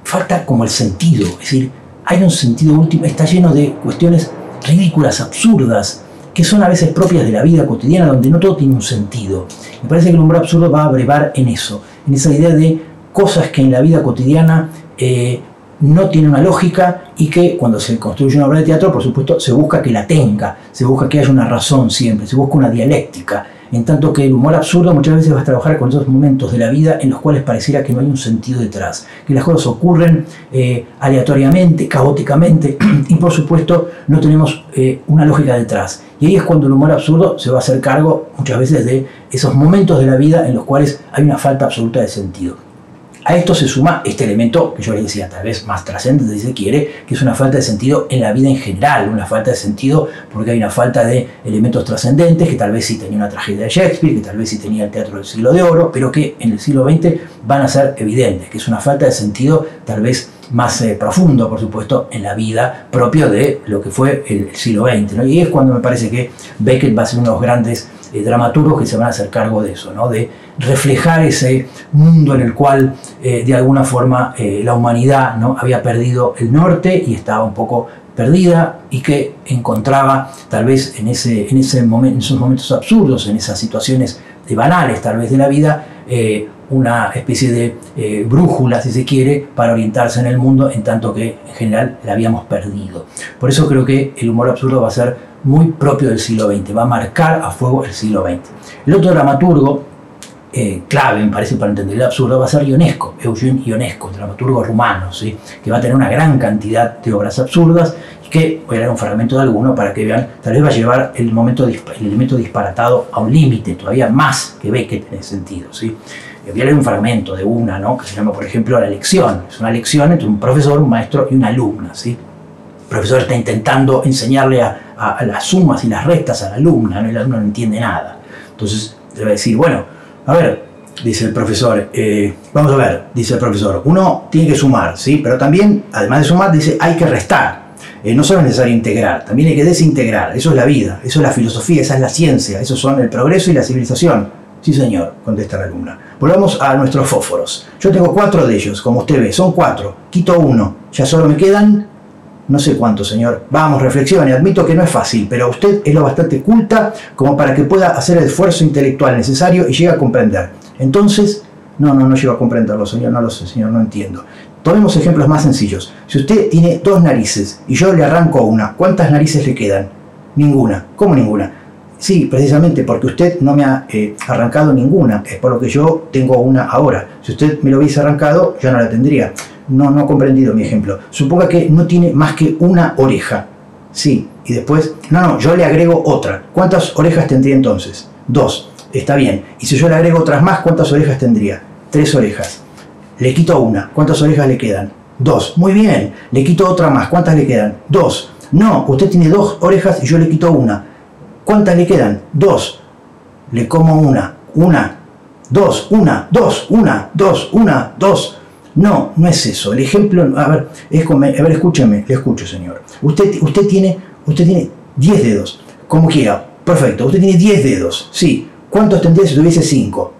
falta como el sentido. Es decir, hay un sentido último. Está lleno de cuestiones ridículas, absurdas, que son a veces propias de la vida cotidiana, donde no todo tiene un sentido. Me parece que el humor absurdo va a brevar en eso, en esa idea de cosas que en la vida cotidiana no tienen una lógica y que cuando se construye una obra de teatro, por supuesto, se busca que la tenga, se busca que haya una razón siempre, se busca una dialéctica, en tanto que el humor absurdo muchas veces va a trabajar con esos momentos de la vida en los cuales pareciera que no hay un sentido detrás, que las cosas ocurren aleatoriamente, caóticamente, y por supuesto no tenemos una lógica detrás. Y ahí es cuando el humor absurdo se va a hacer cargo muchas veces de esos momentos de la vida en los cuales hay una falta absoluta de sentido. A esto se suma este elemento que yo les decía, tal vez más trascendente si se quiere, que es una falta de sentido en la vida en general, una falta de sentido porque hay una falta de elementos trascendentes, que tal vez sí tenía una tragedia de Shakespeare, que tal vez sí tenía el teatro del siglo de oro, pero que en el siglo XX van a ser evidentes, que es una falta de sentido tal vez más profundo, por supuesto, en la vida propio de lo que fue el siglo XX, ¿no? Y es cuando me parece que Beckett va a ser uno de los grandes dramaturgos que se van a hacer cargo de eso, ¿no? De reflejar ese mundo en el cual de alguna forma la humanidad, ¿no? Había perdido el norte y estaba un poco perdida y que encontraba tal vez en esos momentos absurdos, en esas situaciones banales tal vez de la vida, una especie de brújula, si se quiere, para orientarse en el mundo, en tanto que en general la habíamos perdido. Por eso creo que el humor absurdo va a ser muy propio del siglo XX, va a marcar a fuego el siglo XX. El otro dramaturgo clave, me parece, para entender el absurdo va a ser Ionesco, Eugen Ionesco, dramaturgo rumano, ¿sí? Que va a tener una gran cantidad de obras absurdas y que voy a dar un fragmento de alguno para que vean, tal vez va a llevar el elemento disparatado a un límite, todavía más que Beckett en ese sentido, ¿sí? Voy a leer un fragmento de una, ¿no? Que se llama, por ejemplo, La lección. Es una lección entre un profesor, un maestro y una alumna, ¿sí? El profesor está intentando enseñarle a las sumas y las restas a la alumna, ¿no? Y la alumna no entiende nada. Entonces le va a decir, bueno, a ver, dice el profesor, vamos a ver, dice el profesor, uno tiene que sumar, ¿sí? Pero también, además de sumar, dice, hay que restar. no solo es necesario integrar, también hay que desintegrar. Eso es la vida, eso es la filosofía, esa es la ciencia, esos son el progreso y la civilización. Sí, señor, contesta la alumna. Volvamos a nuestros fósforos. Yo tengo 4 de ellos, como usted ve, son 4. Quito 1, ya solo me quedan no sé cuánto, señor. Vamos, reflexione. Admito que no es fácil, pero usted es lo bastante culta como para que pueda hacer el esfuerzo intelectual necesario y llegue a comprender. Entonces, no llego a comprenderlo, señor. No lo sé, señor, no entiendo. Tomemos ejemplos más sencillos. Si usted tiene 2 narices y yo le arranco una, ¿cuántas narices le quedan? Ninguna. ¿Cómo ninguna? Sí, precisamente porque usted no me ha arrancado ninguna. Es por lo que yo tengo una ahora. Si usted me lo hubiese arrancado, yo no la tendría. No ha comprendido mi ejemplo. Suponga que no tiene más que una oreja. Sí, y después... yo le agrego otra. ¿Cuántas orejas tendría entonces? 2. Está bien. Y si yo le agrego otras más, ¿cuántas orejas tendría? 3 orejas. Le quito una. ¿Cuántas orejas le quedan? 2. Muy bien. Le quito otra más. ¿Cuántas le quedan? 2. No, usted tiene 2 orejas y yo le quito una. ¿Cuántas le quedan? 2. Le como una. 2. 2. No es eso. El ejemplo, escúcheme, le escucho, señor. Usted tiene 10 dedos, como quiera. Perfecto, usted tiene 10 dedos. Sí. ¿Cuántos tendría si tuviese 5?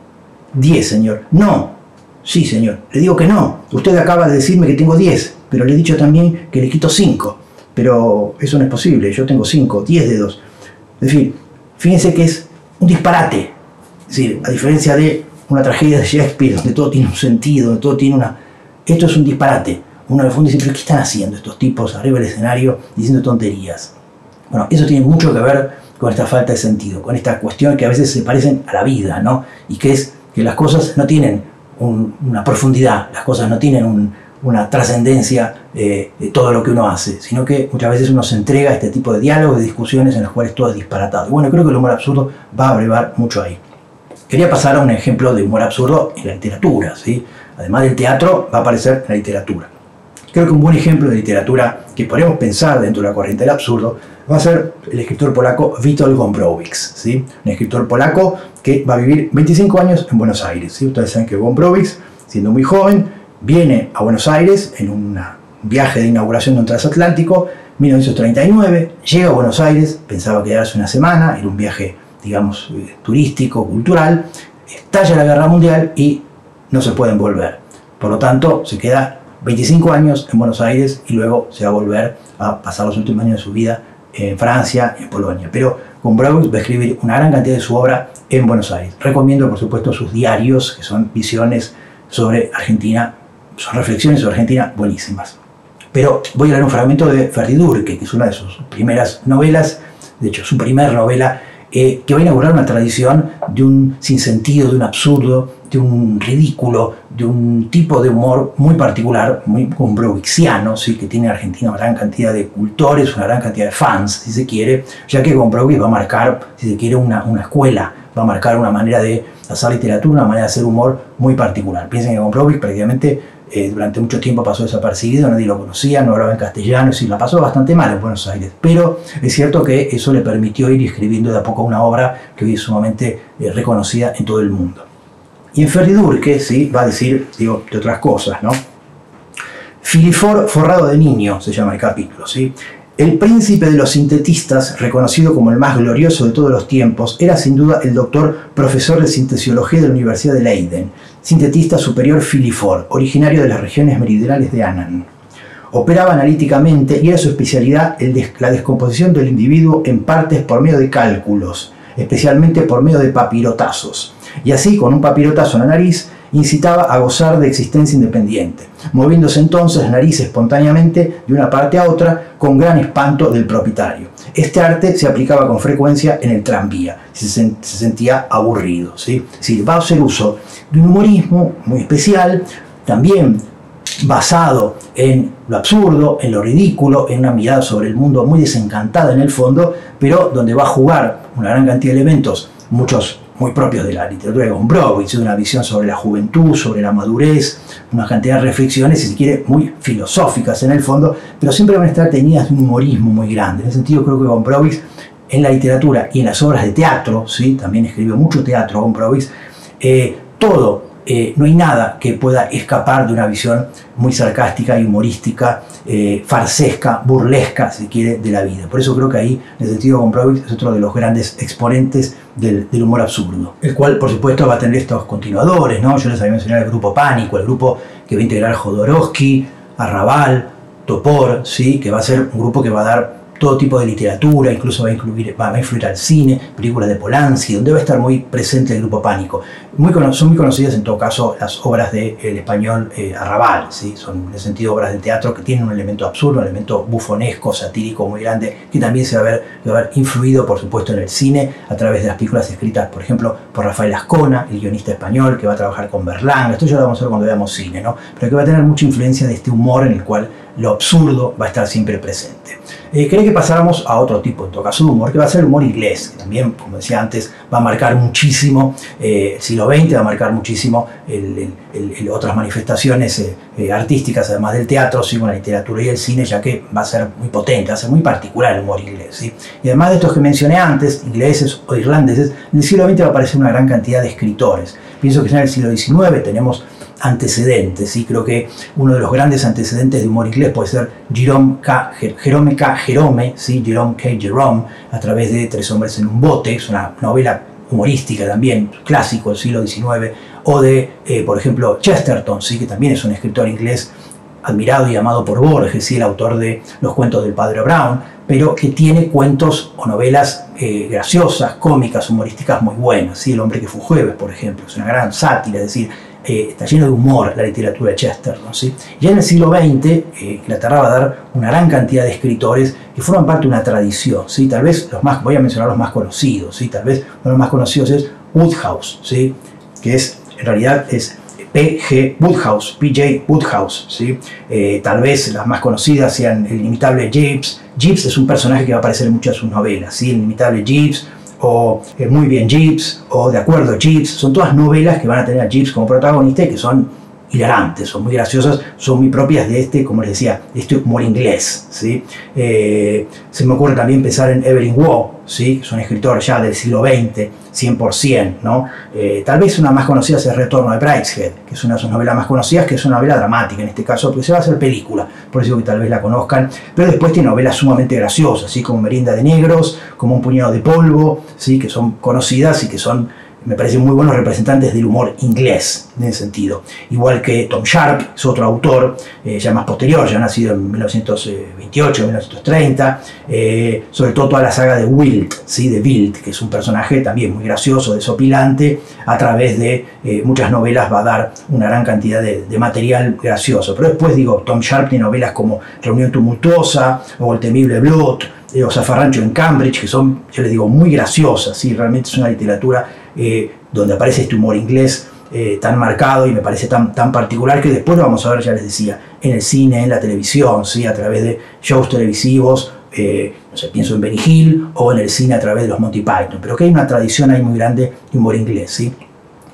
10, señor. No. Sí, señor. Le digo que no. Usted acaba de decirme que tengo 10, pero le he dicho también que le quito 5. Pero eso no es posible. Yo tengo 5, 10 dedos. En fin, fíjense que es un disparate. Es decir, a diferencia de una tragedia de Shakespeare, donde todo tiene un sentido, donde todo tiene una... Esto es un disparate. Uno al fondo dice, pero ¿qué están haciendo estos tipos arriba del escenario diciendo tonterías? Bueno, eso tiene mucho que ver con esta falta de sentido, con esta cuestión que a veces se parecen a la vida, ¿no? Y que es que las cosas no tienen una profundidad, las cosas no tienen una trascendencia de todo lo que uno hace, sino que muchas veces uno se entrega a este tipo de diálogos, de discusiones en las cuales todo es disparatado. Bueno, creo que el humor absurdo va a abrevar mucho ahí. Quería pasar a un ejemplo de humor absurdo en la literatura, ¿sí? Además del teatro, va a aparecer en la literatura. Creo que un buen ejemplo de literatura que podemos pensar dentro de la corriente del absurdo va a ser el escritor polaco Witold Gombrowicz, ¿sí? Un escritor polaco que va a vivir 25 años en Buenos Aires, ¿sí? Ustedes saben que Gombrowicz, siendo muy joven, viene a Buenos Aires en un viaje de inauguración de un transatlántico, 1939, llega a Buenos Aires, pensaba quedarse una semana, era un viaje, digamos, turístico, cultural, estalla la Guerra Mundial y no se pueden volver. Por lo tanto, se queda 25 años en Buenos Aires y luego se va a volver a pasar los últimos años de su vida en Francia y en Polonia. Pero Gombrowicz va a escribir una gran cantidad de su obra en Buenos Aires. Recomiendo, por supuesto, sus diarios, que son visiones sobre Argentina, son reflexiones sobre Argentina buenísimas. Pero voy a leer un fragmento de Ferdinand, que es una de sus primeras novelas, de hecho su primera novela, que va a inaugurar una tradición de un sinsentido, de un absurdo, de un ridículo, de un tipo de humor muy particular, muy gombrowicziano, ¿sí? Que tiene en Argentina una gran cantidad de cultores, una gran cantidad de fans, si se quiere, ya que Gombrowicz va a marcar, si se quiere, una escuela, va a marcar una manera de hacer literatura, una manera de hacer humor muy particular. Piensen que Gombrowicz prácticamente durante mucho tiempo pasó desapercibido, nadie lo conocía, no hablaba en castellano, y la pasó bastante mal en Buenos Aires. Pero es cierto que eso le permitió ir escribiendo de a poco una obra que hoy es sumamente reconocida en todo el mundo. Y en Ferdinand, ¿sí? Va a decir, digo, de otras cosas, ¿no? Filifor forrado de niño, se llama el capítulo, ¿sí? El príncipe de los sintetistas, reconocido como el más glorioso de todos los tiempos, era sin duda el doctor profesor de sintesiología de la Universidad de Leiden, sintetista superior Filifor, originario de las regiones meridionales de Annan. Operaba analíticamente y era su especialidad la descomposición del individuo en partes por medio de cálculos, especialmente por medio de papirotazos. Y así, con un papirotazo en la nariz, incitaba a gozar de existencia independiente, moviéndose entonces la nariz espontáneamente de una parte a otra con gran espanto del propietario. Este arte se aplicaba con frecuencia en el tranvía, si se sentía aburrido, ¿sí? Es decir, va a hacer uso de un humorismo muy especial, también basado en lo absurdo, en lo ridículo, en una mirada sobre el mundo muy desencantada en el fondo, pero donde va a jugar una gran cantidad de elementos, muchos muy propios de la literatura de Gombrowicz, una visión sobre la juventud, sobre la madurez, una cantidad de reflexiones, si se quiere, muy filosóficas en el fondo, pero siempre van a estar teñidas de un humorismo muy grande. En ese sentido, creo que Gombrowicz, en la literatura y en las obras de teatro, ¿sí? También escribió mucho teatro Gombrowicz, todo no hay nada que pueda escapar de una visión muy sarcástica y humorística, farsesca, burlesca, si quiere, de la vida. Por eso creo que ahí, en el sentido, Gombrowicz es otro de los grandes exponentes del humor absurdo, el cual, por supuesto, va a tener estos continuadores, ¿no? Yo les había mencionado el grupo Pánico, el grupo que va a integrar Jodorowsky, Arrabal, Topor, ¿sí? Que va a ser un grupo que va a dar todo tipo de literatura, incluso va a influir al cine, películas de Polanski, donde va a estar muy presente el grupo Pánico. Son muy conocidas en todo caso las obras del español Arrabal, ¿sí? Son en ese sentido obras de teatro que tienen un elemento absurdo, un elemento bufonesco, satírico muy grande, que también se va a haber influido, por supuesto, en el cine a través de las películas escritas, por ejemplo, por Rafael Azcona, el guionista español, que va a trabajar con Berlanga. Esto ya lo vamos a ver cuando veamos cine, ¿no? Pero que va a tener mucha influencia de este humor en el cual lo absurdo va a estar siempre presente. Quería que pasáramos a otro tipo, en todo caso, de humor, que va a ser el humor inglés, que también, como decía antes, va a marcar muchísimo el siglo XX, va a marcar muchísimo otras manifestaciones artísticas, además del teatro, sí, con la literatura y el cine, ya que va a ser muy potente, va a ser muy particular el humor inglés, ¿sí? Y además de estos que mencioné antes, ingleses o irlandeses, en el siglo XX va a aparecer una gran cantidad de escritores. Pienso que ya en el siglo XIX tenemos antecedentes, ¿sí? Creo que uno de los grandes antecedentes de humor inglés puede ser Jerome K. Jerome, ¿sí? Jerome K. Jerome, a través de Tres hombres en un bote, es una novela humorística también, clásico del siglo XIX, o de, por ejemplo, Chesterton, ¿sí? Que también es un escritor inglés admirado y amado por Borges, ¿sí? El autor de Los cuentos del padre Brown, pero que tiene cuentos o novelas graciosas, cómicas, humorísticas muy buenas, ¿sí? El hombre que fue jueves, por ejemplo, es una gran sátira, es decir, está lleno de humor la literatura de Chesterton, ¿sí? Ya en el siglo XX, Inglaterra va a dar una gran cantidad de escritores que forman parte de una tradición, ¿sí? Tal vez voy a mencionar los más conocidos, ¿sí? Tal vez uno de los más conocidos es Wodehouse, ¿sí? Que en realidad es P.J. Wodehouse, ¿sí? Tal vez las más conocidas sean el inimitable Jeeves. Jeeves es un personaje que va a aparecer en muchas de sus novelas, ¿sí? El inimitable Jeeves, o Muy bien Jeeves, o De acuerdo Jeeves, son todas novelas que van a tener a Jeeves como protagonista y que son hilarantes, son muy graciosas, son muy propias de este, como les decía, de este humor inglés, ¿sí? Se me ocurre también pensar en Evelyn Waugh, ¿sí? Que es un escritor ya del siglo XX, 100%, ¿no? Tal vez una más conocida es El retorno de Brideshead, que es una de sus novelas más conocidas, que es una novela dramática en este caso, porque se va a hacer película, por eso digo que tal vez la conozcan, pero después tiene novelas sumamente graciosas, ¿sí? Como Merienda de Negros, como Un puñado de polvo, ¿sí? Que son conocidas y que son, me parecen muy buenos representantes del humor inglés, en ese sentido. Igual que Tom Sharpe, es otro autor, ya más posterior, ya nacido en 1928, 1930, sobre todo toda la saga de Wilt, ¿sí? De Wilt, que es un personaje también muy gracioso, desopilante, a través de muchas novelas va a dar una gran cantidad de material gracioso. Pero después, digo, Tom Sharpe tiene novelas como Reunión tumultuosa, o El temible Blood, o Zafarrancho en Cambridge, que son, yo les digo, muy graciosas, ¿sí? Realmente es una literatura donde aparece este humor inglés tan marcado y me parece tan particular, que después lo vamos a ver, ya les decía, en el cine, en la televisión, ¿sí? A través de shows televisivos, no sé, pienso en Benny Hill, o en el cine a través de los Monty Python, pero que hay una tradición ahí muy grande de humor inglés, ¿sí?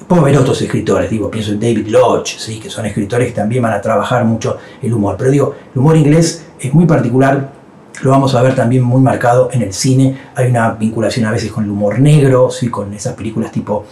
Puedo ver otros escritores, digo, pienso en David Lodge, ¿sí? Que son escritores que también van a trabajar mucho el humor, pero digo, el humor inglés es muy particular. Lo vamos a ver también muy marcado en el cine. Hay una vinculación a veces con el humor negro, ¿sí? Con esas películas tipo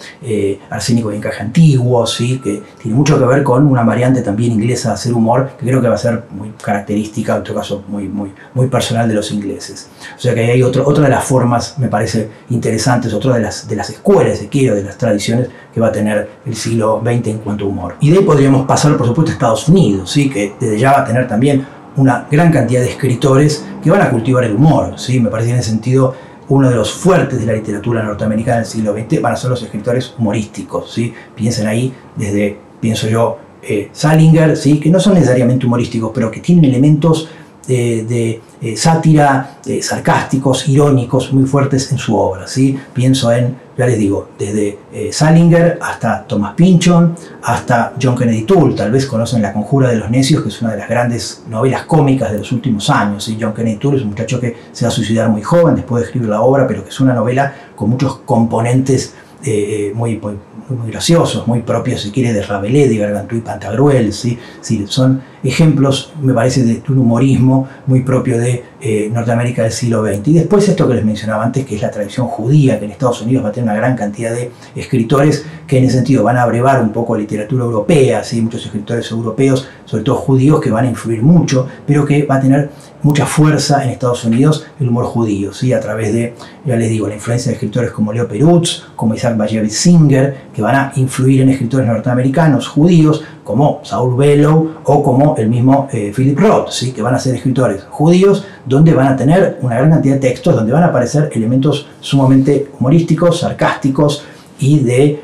Arsénico y Encaje Antiguo, ¿sí? Que tiene mucho que ver con una variante también inglesa de hacer humor, que creo que va a ser muy característica, en todo caso muy personal de los ingleses. O sea que ahí hay otra de las formas, me parece interesantes, otra de las escuelas, si quiero, de las tradiciones que va a tener el siglo XX en cuanto a humor. Y de ahí podríamos pasar, por supuesto, a Estados Unidos, ¿sí? Que desde ya va a tener también una gran cantidad de escritores que van a cultivar el humor, ¿sí? Me parece en ese sentido uno de los fuertes de la literatura norteamericana del siglo XX van a ser los escritores humorísticos, ¿sí? Piensen ahí desde, pienso yo, Salinger, ¿sí? Que no son necesariamente humorísticos, pero que tienen elementos de sátira, sarcásticos, irónicos, muy fuertes en su obra, ¿sí? Pienso en, ya les digo, desde Salinger hasta Thomas Pynchon, hasta John Kennedy Toole. Tal vez conocen La conjura de los necios, que es una de las grandes novelas cómicas de los últimos años, ¿sí? John Kennedy Toole es un muchacho que se va a suicidar muy joven después de escribir la obra, pero que es una novela con muchos componentes muy graciosos, muy propios, si quiere, de Rabelais, de Gargantúa y Pantagruel, ¿sí? Sí, son ejemplos, me parece, de un humorismo muy propio de Norteamérica del siglo XX. Y después esto que les mencionaba antes, que es la tradición judía, que en Estados Unidos va a tener una gran cantidad de escritores que en ese sentido van a abrevar un poco literatura europea, ¿sí? Muchos escritores europeos, sobre todo judíos, que van a influir mucho, pero que va a tener mucha fuerza en Estados Unidos el humor judío, ¿sí? A través de, ya les digo, la influencia de escritores como Leo Perutz, como Isaac Bashevis Singer, que van a influir en escritores norteamericanos judíos, como Saul Bellow o como el mismo Philip Roth, ¿sí? Que van a ser escritores judíos, donde van a tener una gran cantidad de textos, donde van a aparecer elementos sumamente humorísticos, sarcásticos y de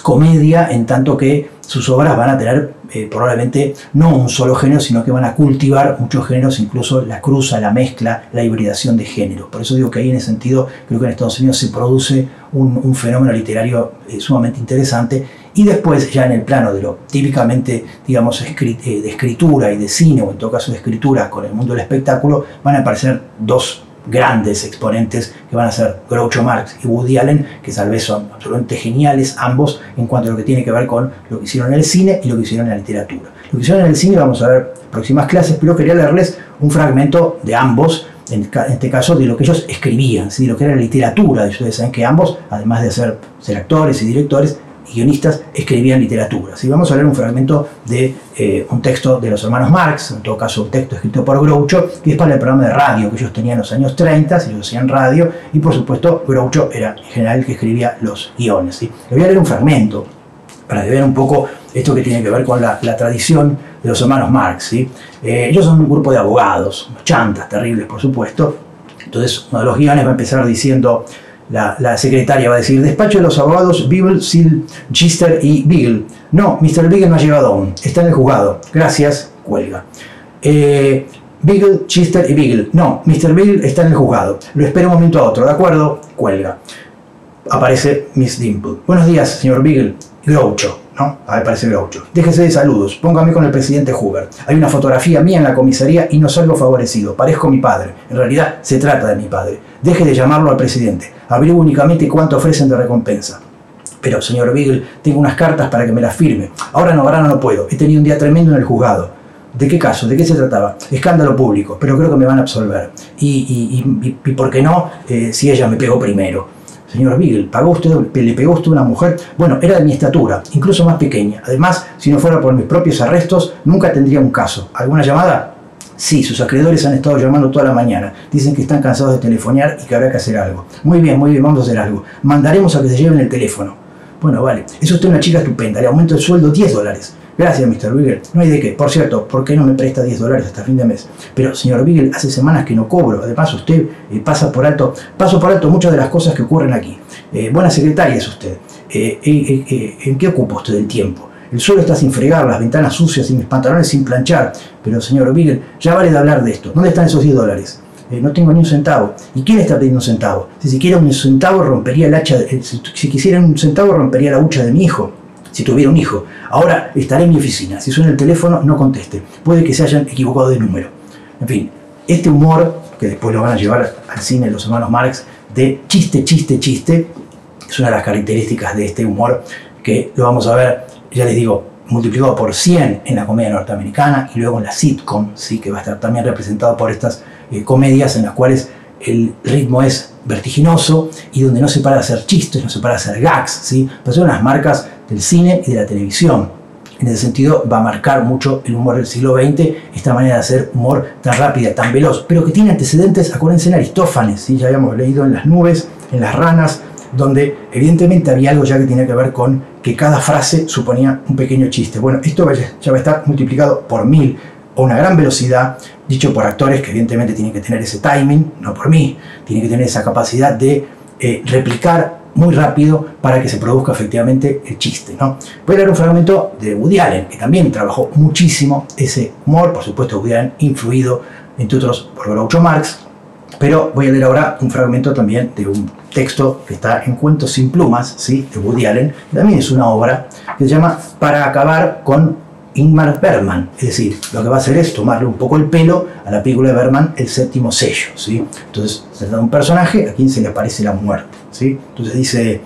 comedia, en tanto que sus obras van a tener probablemente no un solo género, sino que van a cultivar muchos géneros, incluso la cruza, la mezcla, la hibridación de géneros. Por eso digo que ahí en ese sentido creo que en Estados Unidos se produce un fenómeno literario sumamente interesante. Y después, ya en el plano de lo típicamente, digamos, de escritura y de cine, o en todo caso de escritura con el mundo del espectáculo, van a aparecer dos grandes exponentes que van a ser Groucho Marx y Woody Allen, que tal vez son absolutamente geniales ambos en cuanto a lo que tiene que ver con lo que hicieron en el cine y lo que hicieron en la literatura. Lo que hicieron en el cine vamos a ver en próximas clases, pero quería leerles un fragmento de ambos, en este caso de lo que ellos escribían, ¿sí? De lo que era la literatura. Ustedes saben que ambos, además de ser actores y directores y guionistas, escribían literatura. ¿Sí? Vamos a leer un fragmento de un texto de los hermanos Marx, en todo caso un texto escrito por Groucho, que es para el programa de radio que ellos tenían en los años 30, ellos hacían radio, y por supuesto Groucho era en general el que escribía los guiones. ¿Sí? Le voy a leer un fragmento para que vean un poco esto que tiene que ver con la tradición de los hermanos Marx. ¿Sí? Ellos son un grupo de abogados, unos chantas terribles por supuesto. Entonces uno de los guiones va a empezar diciendo: la secretaria va a decir, despacho de los abogados Beagle, Seal, Chister y Beagle. No, Mr. Beagle no ha llegado aún, está en el juzgado. Gracias, cuelga. Beagle, Chister y Beagle. No, Mr. Beagle está en el juzgado. Lo espero un momento a otro, ¿de acuerdo? Cuelga. Aparece Miss Dimple. Buenos días, señor Beagle. Groucho, ¿no? Aparece Groucho. Déjese de saludos, póngame con el presidente Hoover. Hay una fotografía mía en la comisaría y no salgo favorecido. Parezco mi padre. En realidad, se trata de mi padre. Deje de llamarlo al presidente. Averigüe únicamente cuánto ofrecen de recompensa. Pero, señor Beagle, tengo unas cartas para que me las firme. Ahora no puedo. He tenido un día tremendo en el juzgado. ¿De qué caso? ¿De qué se trataba? Escándalo público, pero creo que me van a absolver. Y ¿por qué no? Si ella me pegó primero. Señor Beagle, ¿le pegó usted a una mujer? Bueno, era de mi estatura, incluso más pequeña. Además, si no fuera por mis propios arrestos, nunca tendría un caso. ¿Alguna llamada? Sí, sus acreedores han estado llamando toda la mañana. Dicen que están cansados de telefonear y que habrá que hacer algo. Muy bien, vamos a hacer algo. Mandaremos a que se lleven el teléfono. Bueno, vale. Es usted una chica estupenda. Le aumento el sueldo $10. Gracias, Mr. Beagle. No hay de qué. Por cierto, ¿por qué no me presta $10 hasta fin de mes? Pero, señor Beagle, hace semanas que no cobro. Además, usted paso por alto muchas de las cosas que ocurren aquí. Buena secretaria es usted. ¿En qué ocupa usted el tiempo? El suelo está sin fregar, las ventanas sucias y mis pantalones sin planchar. Pero, señor Beagle, ya vale de hablar de esto. ¿Dónde están esos $10? No tengo ni un centavo. ¿Y quién está pidiendo un centavo? Si quisiera un centavo, rompería el hacha. Si quisiera un centavo, rompería la hucha de mi hijo. Si tuviera un hijo. Ahora estaré en mi oficina. Si suena el teléfono, no conteste. Puede que se hayan equivocado de número. En fin, este humor, que después lo van a llevar al cine los hermanos Marx, de chiste, es una de las características de este humor que lo vamos a ver, ya les digo, multiplicado por 100 en la comedia norteamericana y luego en la sitcom, ¿sí? Que va a estar también representado por estas comedias en las cuales el ritmo es vertiginoso y donde no se para de hacer chistes, no se para de hacer gags, ¿sí? Pero son las marcas del cine y de la televisión. En ese sentido va a marcar mucho el humor del siglo XX, esta manera de hacer humor tan rápida, tan veloz, pero que tiene antecedentes, acuérdense, en Aristófanes, ¿sí? Ya habíamos leído en las nubes, en las ranas, donde evidentemente había algo ya que tenía que ver con que cada frase suponía un pequeño chiste. Bueno, esto ya va a estar multiplicado por 1000 a una gran velocidad, dicho por actores que evidentemente tienen que tener ese timing, no por mí, tienen que tener esa capacidad de replicar muy rápido para que se produzca efectivamente el chiste, ¿no? Voy a leer un fragmento de Woody Allen, que también trabajó muchísimo ese humor, por supuesto Woody Allen influido, entre otros, por Groucho Marx, pero voy a leer ahora un fragmento también de un texto que está en Cuentos sin plumas, ¿sí? De Woody Allen, que también es una obra que se llama Para acabar con Ingmar Bergman, es decir, lo que va a hacer es tomarle un poco el pelo a la película de Bergman, El séptimo sello, ¿sí? Entonces se trata de un personaje a quien se le aparece la muerte, ¿sí? Entonces dice,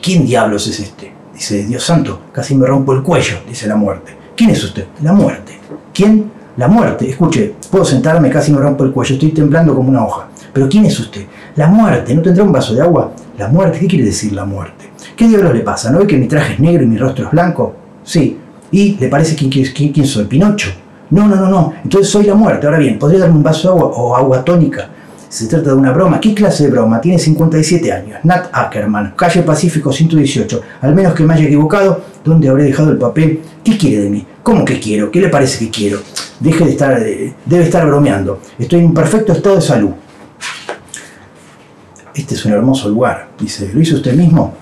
¿quién diablos es este? Dice, Dios santo, casi me rompo el cuello, dice la muerte. ¿Quién es usted? La muerte. ¿Quién? La muerte. Escuche, puedo sentarme, casi me rompo el cuello, estoy temblando como una hoja. Pero ¿quién es usted? La muerte. ¿No tendrá un vaso de agua? La muerte. ¿Qué quiere decir la muerte? ¿Qué diablos le pasa? ¿No ve que mi traje es negro y mi rostro es blanco? Sí. ¿Y le parece quién soy? ¿Pinocho? No. Entonces soy la muerte. Ahora bien, ¿podría darme un vaso de agua o agua tónica? Se trata de una broma. ¿Qué clase de broma? Tiene 57 años. Nat Ackerman, calle Pacífico 118. Al menos que me haya equivocado, ¿dónde habré dejado el papel? ¿Qué quiere de mí? ¿Cómo que quiero? ¿Qué le parece que quiero? Deje de estar, debe estar bromeando. Estoy en un perfecto estado de salud. Este es un hermoso lugar. Dice, ¿lo hizo usted mismo?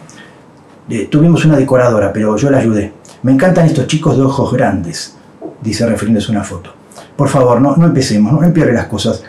Tuvimos una decoradora, pero yo la ayudé. Me encantan estos chicos de ojos grandes, dice refiriéndose a una foto. Por favor, no empecemos, no empeore las cosas.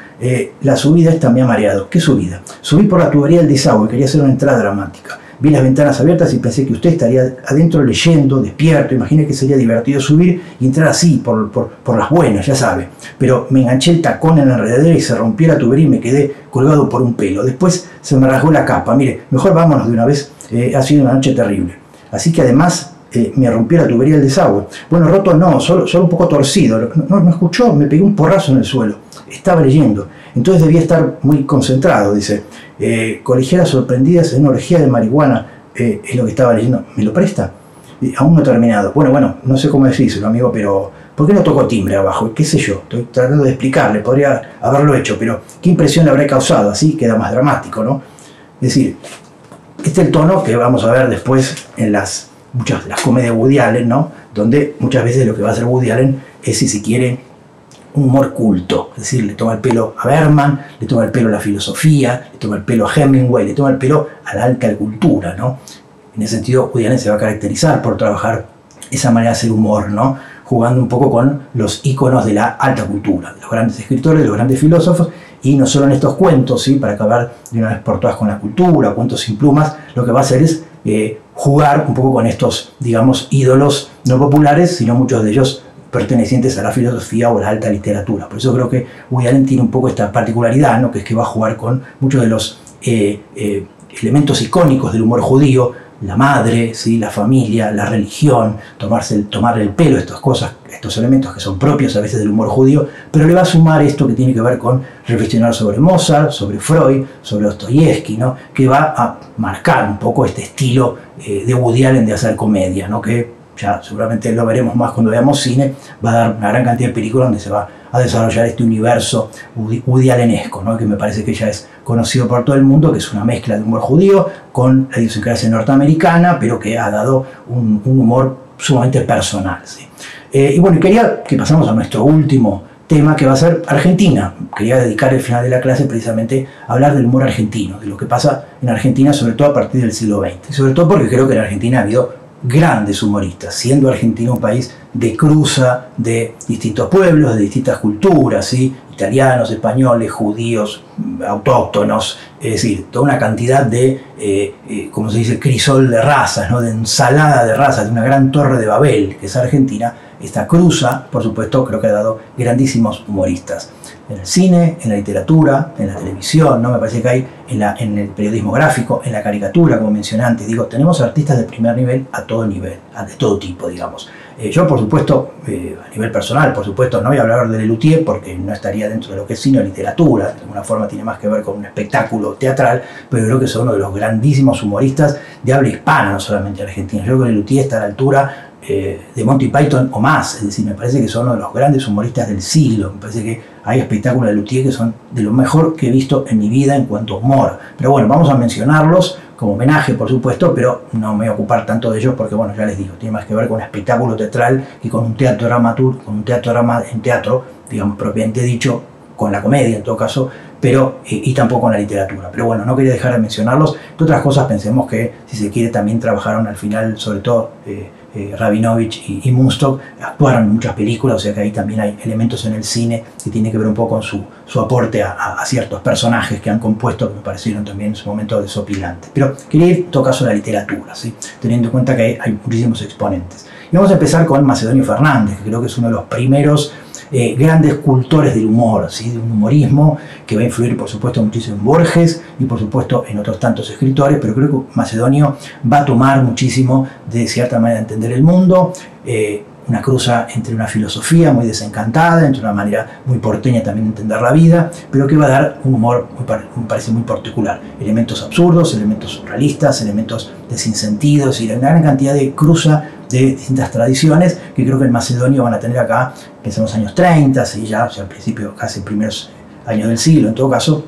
La subida esta me ha mareado. ¿Qué subida? Subí por la tubería del desagüe, quería hacer una entrada dramática. Vi las ventanas abiertas y pensé que usted estaría adentro leyendo, despierto. Imaginé que sería divertido subir y entrar así, por las buenas, ya sabe. Pero me enganché el tacón en la enredadera y se rompió la tubería y me quedé colgado por un pelo. Después se me rasgó la capa. Mire, mejor vámonos de una vez. Ha sido una noche terrible. Así que además me rompió la tubería del desagüe. Bueno, roto no, solo un poco torcido. No escuchó, me pegué un porrazo en el suelo. Estaba leyendo. Entonces debía estar muy concentrado, dice. Colegialas sorprendidas en una orgía de marihuana. Es lo que estaba leyendo. ¿Me lo presta? Aún no he terminado. Bueno, no sé cómo decírselo, amigo, pero ¿por qué no tocó timbre abajo? ¿Qué sé yo? Estoy tratando de explicarle. Podría haberlo hecho, pero ¿qué impresión le habré causado? Así queda más dramático, ¿no? Es decir, este es el tono que vamos a ver después en muchas de las comedias de Woody Allen, ¿no? Donde muchas veces lo que va a hacer Woody Allen es, si se quiere, un humor culto. Es decir, le toma el pelo a Bergman, le toma el pelo a la filosofía, le toma el pelo a Hemingway, le toma el pelo a la alta cultura, ¿no? En ese sentido, Woody Allen se va a caracterizar por trabajar esa manera de hacer humor, ¿no? Jugando un poco con los íconos de la alta cultura, de los grandes escritores, de los grandes filósofos, y no solo en estos cuentos, ¿sí? Para acabar de una vez por todas con la cultura, cuentos sin plumas, lo que va a hacer es jugar un poco con estos, digamos, ídolos no populares, sino muchos de ellos pertenecientes a la filosofía o a la alta literatura. Por eso creo que Woody Allen tiene un poco esta particularidad, ¿no? Que es que va a jugar con muchos de los elementos icónicos del humor judío, la madre, ¿sí? La familia, la religión, tomarle el pelo, estas cosas, estos elementos que son propios a veces del humor judío, pero le va a sumar esto que tiene que ver con reflexionar sobre Mozart, sobre Freud, sobre Dostoyevsky, ¿no? Que va a marcar un poco este estilo de Woody Allen de hacer comedia, ¿no? Que ya seguramente lo veremos más cuando veamos cine, va a dar una gran cantidad de películas donde se va a desarrollar este universo Woody Allenesco, ¿no? Que me parece que ya es conocido por todo el mundo, que es una mezcla de humor judío con la idiosincrasia norteamericana, pero que ha dado un humor sumamente personal, ¿sí? Y bueno, quería que pasamos a nuestro último tema, que va a ser Argentina. Quería dedicar el final de la clase precisamente a hablar del humor argentino, de lo que pasa en Argentina, sobre todo a partir del siglo XX. Sobre todo porque creo que en Argentina ha habido grandes humoristas, siendo Argentina un país de cruza de distintos pueblos, de distintas culturas, ¿sí? Italianos, españoles, judíos, autóctonos, es decir, toda una cantidad de, como se dice, crisol de razas, ¿no? De ensalada de razas, de una gran torre de Babel, que es Argentina. Esta cruza, por supuesto, creo que ha dado grandísimos humoristas. En el cine, en la literatura, en la televisión, ¿no? Me parece que hay en el periodismo gráfico, en la caricatura, como mencioné antes. Digo, tenemos artistas de primer nivel a todo nivel, de todo tipo, digamos. Yo, por supuesto, a nivel personal, por supuesto, no voy a hablar de Lelutier porque no estaría dentro de lo que es cine o literatura. De alguna forma tiene más que ver con un espectáculo teatral, pero creo que es uno de los grandísimos humoristas de habla hispana, no solamente argentina. Yo creo que Lelutier está a la altura de Monty Python o más, es decir, me parece que son uno de los grandes humoristas del siglo. Me parece que hay espectáculos de Lelutier que son de lo mejor que he visto en mi vida en cuanto a humor. Pero bueno, vamos a mencionarlos como homenaje, por supuesto, pero no me voy a ocupar tanto de ellos porque, bueno, ya les digo, tiene más que ver con un espectáculo teatral que con un teatro dramaturgo, con un teatro, digamos, propiamente dicho, con la comedia en todo caso, pero y tampoco con la literatura. Pero bueno, no quería dejar de mencionarlos. De otras cosas, pensemos que, si se quiere, también trabajaron al final, sobre todo Rabinovich y Munstock, actuaron en muchas películas, o sea que ahí también hay elementos en el cine que tienen que ver un poco con su aporte a ciertos personajes que han compuesto, que me parecieron también en su momento desopilantes. Pero quería ir en todo caso a la literatura, ¿sí? Teniendo en cuenta que hay muchísimos exponentes. Y vamos a empezar con Macedonio Fernández, que creo que es uno de los primeros grandes cultores del humor, ¿sí? De un humorismo que va a influir, por supuesto, muchísimo en Borges y, por supuesto, en otros tantos escritores, pero creo que Macedonio va a tomar muchísimo de cierta manera de entender el mundo, una cruza entre una filosofía muy desencantada, entre una manera muy porteña también de entender la vida, pero que va a dar un humor, me parece, muy particular. Elementos absurdos, elementos surrealistas, elementos de sinsentidos y una gran cantidad de cruza de distintas tradiciones que creo que en Macedonio van a tener acá, que son los años 30, y ya al principio, casi primeros años del siglo, en todo caso,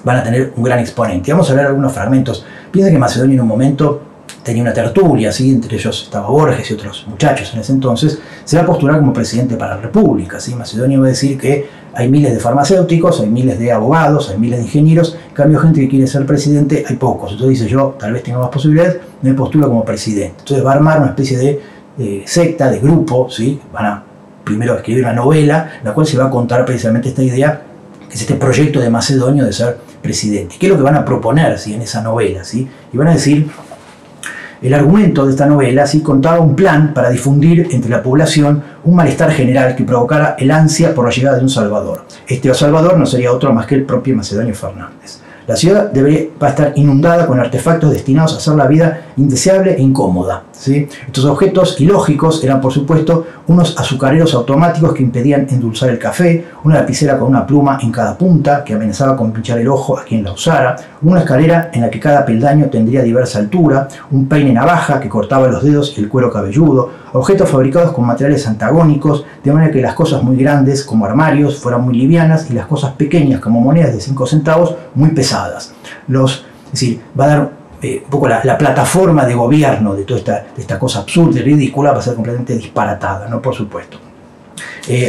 van a tener un gran exponente. Vamos a ver algunos fragmentos. Piensa que Macedonio en un momento tenía una tertulia, ¿sí? Entre ellos estaba Borges y otros muchachos en ese entonces. Se va a postular como presidente para la República, ¿sí? Macedonio va a decir que hay miles de farmacéuticos, hay miles de abogados, hay miles de ingenieros, en cambio gente que quiere ser presidente hay pocos. Entonces dice, yo tal vez tenga más posibilidades, me postulo como presidente. Entonces va a armar una especie de secta, de grupo, ¿sí? Van a primero escribir una novela, en la cual se va a contar precisamente esta idea, que es este proyecto de Macedonio de ser presidente. ¿Qué es lo que van a proponer, ¿sí? En esa novela, ¿sí? Y van a decir, el argumento de esta novela, ¿sí? Contaba un plan para difundir entre la población un malestar general que provocara el ansia por la llegada de un Salvador. Este Salvador no sería otro más que el propio Macedonio Fernández. La ciudad va a estar inundada con artefactos destinados a hacer la vida indeseable e incómoda, ¿sí? Estos objetos ilógicos eran, por supuesto, unos azucareros automáticos que impedían endulzar el café, una lapicera con una pluma en cada punta que amenazaba con pinchar el ojo a quien la usara, una escalera en la que cada peldaño tendría diversa altura, un peine navaja que cortaba los dedos y el cuero cabelludo, objetos fabricados con materiales antagónicos, de manera que las cosas muy grandes, como armarios, fueran muy livianas y las cosas pequeñas, como monedas de 5 centavos, muy pesadas. Es decir, va a dar un poco la plataforma de gobierno de toda esta cosa absurda y ridícula, va a ser completamente disparatada, ¿no? Por supuesto.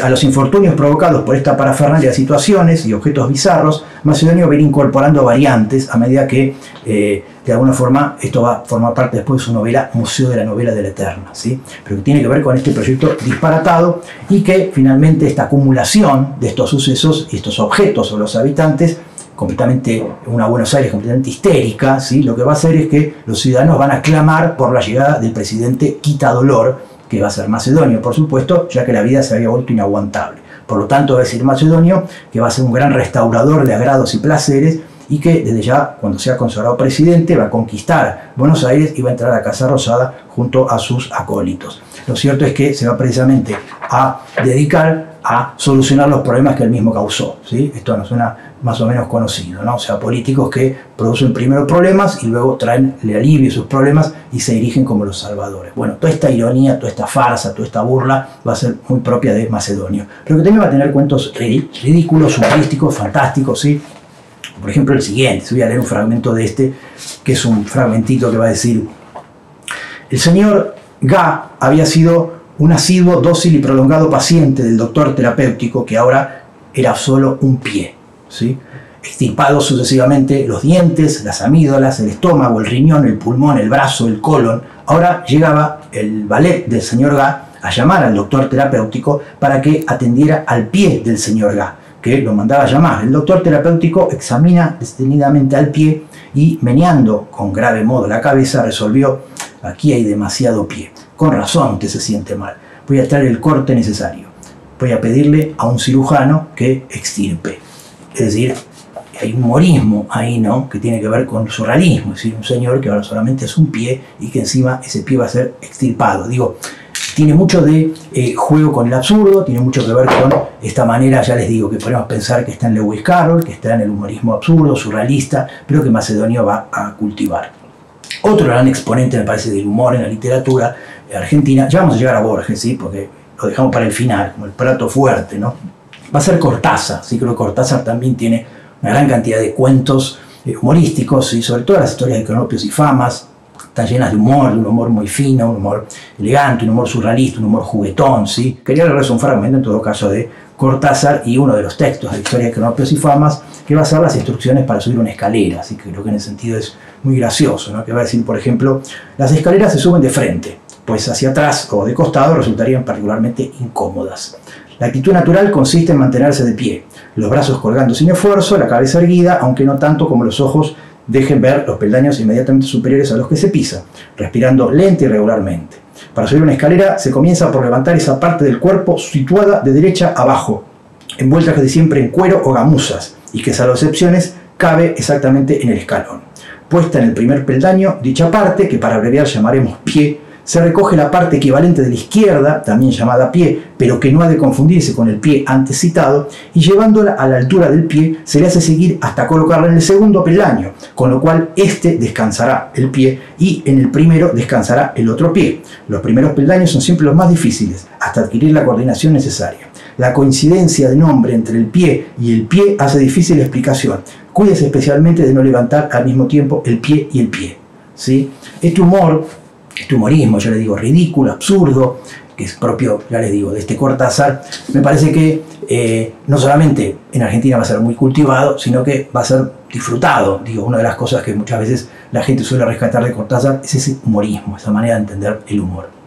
A los infortunios provocados por esta parafernalia de situaciones y objetos bizarros, Macedonio va a ir incorporando variantes a medida que, de alguna forma, esto va a formar parte después de su novela Museo de la Novela de la Eterna, ¿sí? Pero que tiene que ver con este proyecto disparatado y que finalmente esta acumulación de estos sucesos y estos objetos sobre los habitantes, completamente, una Buenos Aires completamente histérica, ¿sí? Lo que va a hacer es que los ciudadanos van a clamar por la llegada del presidente quitadolor, que va a ser Macedonio, por supuesto, ya que la vida se había vuelto inaguantable. Por lo tanto, va a decir Macedonio que va a ser un gran restaurador de agrados y placeres y que desde ya, cuando sea consagrado presidente, va a conquistar Buenos Aires y va a entrar a la Casa Rosada junto a sus acólitos. Lo cierto es que se va precisamente a dedicar a solucionar los problemas que él mismo causó, ¿sí? Esto nos suena más o menos conocido, ¿no? O sea, políticos que producen primero problemas y luego traen el alivio a sus problemas y se erigen como los salvadores. Bueno, toda esta ironía, toda esta farsa, toda esta burla va a ser muy propia de Macedonio, pero que también va a tener cuentos ridículos, humorísticos, fantásticos, ¿sí? Por ejemplo, el siguiente, voy a leer un fragmento de este, que es un fragmentito que va a decir: el señor Gá había sido un asiduo, dócil y prolongado paciente del doctor terapéutico que ahora era solo un pie, ¿sí? Extirpados sucesivamente los dientes, las amígdalas, el estómago, el riñón, el pulmón, el brazo, el colon. Ahora llegaba el valet del señor Gá a llamar al doctor terapéutico para que atendiera al pie del señor Gá, que lo mandaba a llamar. El doctor terapéutico examina detenidamente al pie y, meneando con grave modo la cabeza, resolvió: aquí hay demasiado pie. Con razón usted se siente mal. Voy a traer el corte necesario. Voy a pedirle a un cirujano que extirpe. Es decir, hay un humorismo ahí, ¿no?, que tiene que ver con el surrealismo. Es decir, un señor que ahora solamente es un pie y que encima ese pie va a ser extirpado. Digo, tiene mucho de juego con el absurdo, tiene mucho que ver con esta manera, ya les digo, que podemos pensar que está en Lewis Carroll, que está en el humorismo absurdo, surrealista, pero que Macedonio va a cultivar. Otro gran exponente, me parece, del humor en la literatura argentina, ya vamos a llegar a Borges, ¿sí?, porque lo dejamos para el final, como el plato fuerte, ¿no?, va a ser Cortázar. Sí, creo que Cortázar también tiene una gran cantidad de cuentos humorísticos, y sobre todo las historias de Cronopios y Famas, están llenas de un humor muy fino, un humor elegante, un humor surrealista, un humor juguetón, ¿sí? Quería leerles un fragmento, en todo caso, de Cortázar y uno de los textos de la historia de Cronopios y Famas, que va a ser las instrucciones para subir una escalera, así que creo que en ese sentido es muy gracioso, ¿no? Que va a decir, por ejemplo: las escaleras se suben de frente, pues hacia atrás o de costado resultarían particularmente incómodas. La actitud natural consiste en mantenerse de pie, los brazos colgando sin esfuerzo, la cabeza erguida, aunque no tanto como los ojos dejen ver los peldaños inmediatamente superiores a los que se pisa, respirando lenta y regularmente. Para subir una escalera se comienza por levantar esa parte del cuerpo situada de derecha a abajo, envuelta casi siempre en cuero o gamuzas, y que, salvo excepciones, cabe exactamente en el escalón. Puesta en el primer peldaño, dicha parte, que para abreviar llamaremos pie, Se recoge la parte equivalente de la izquierda, también llamada pie, pero que no ha de confundirse con el pie antes citado, y llevándola a la altura del pie se le hace seguir hasta colocarla en el segundo peldaño, con lo cual este descansará el pie y en el primero descansará el otro pie. Los primeros peldaños son siempre los más difíciles, hasta adquirir la coordinación necesaria. La coincidencia de nombre entre el pie y el pie hace difícil la explicación. Cuídese especialmente de no levantar al mismo tiempo el pie y el pie, ¿sí? Este humorismo, yo le digo, ridículo, absurdo, que es propio, ya les digo, de este Cortázar, me parece que no solamente en Argentina va a ser muy cultivado, sino que va a ser disfrutado. Digo, una de las cosas que muchas veces la gente suele rescatar de Cortázar es ese humorismo, esa manera de entender el humor.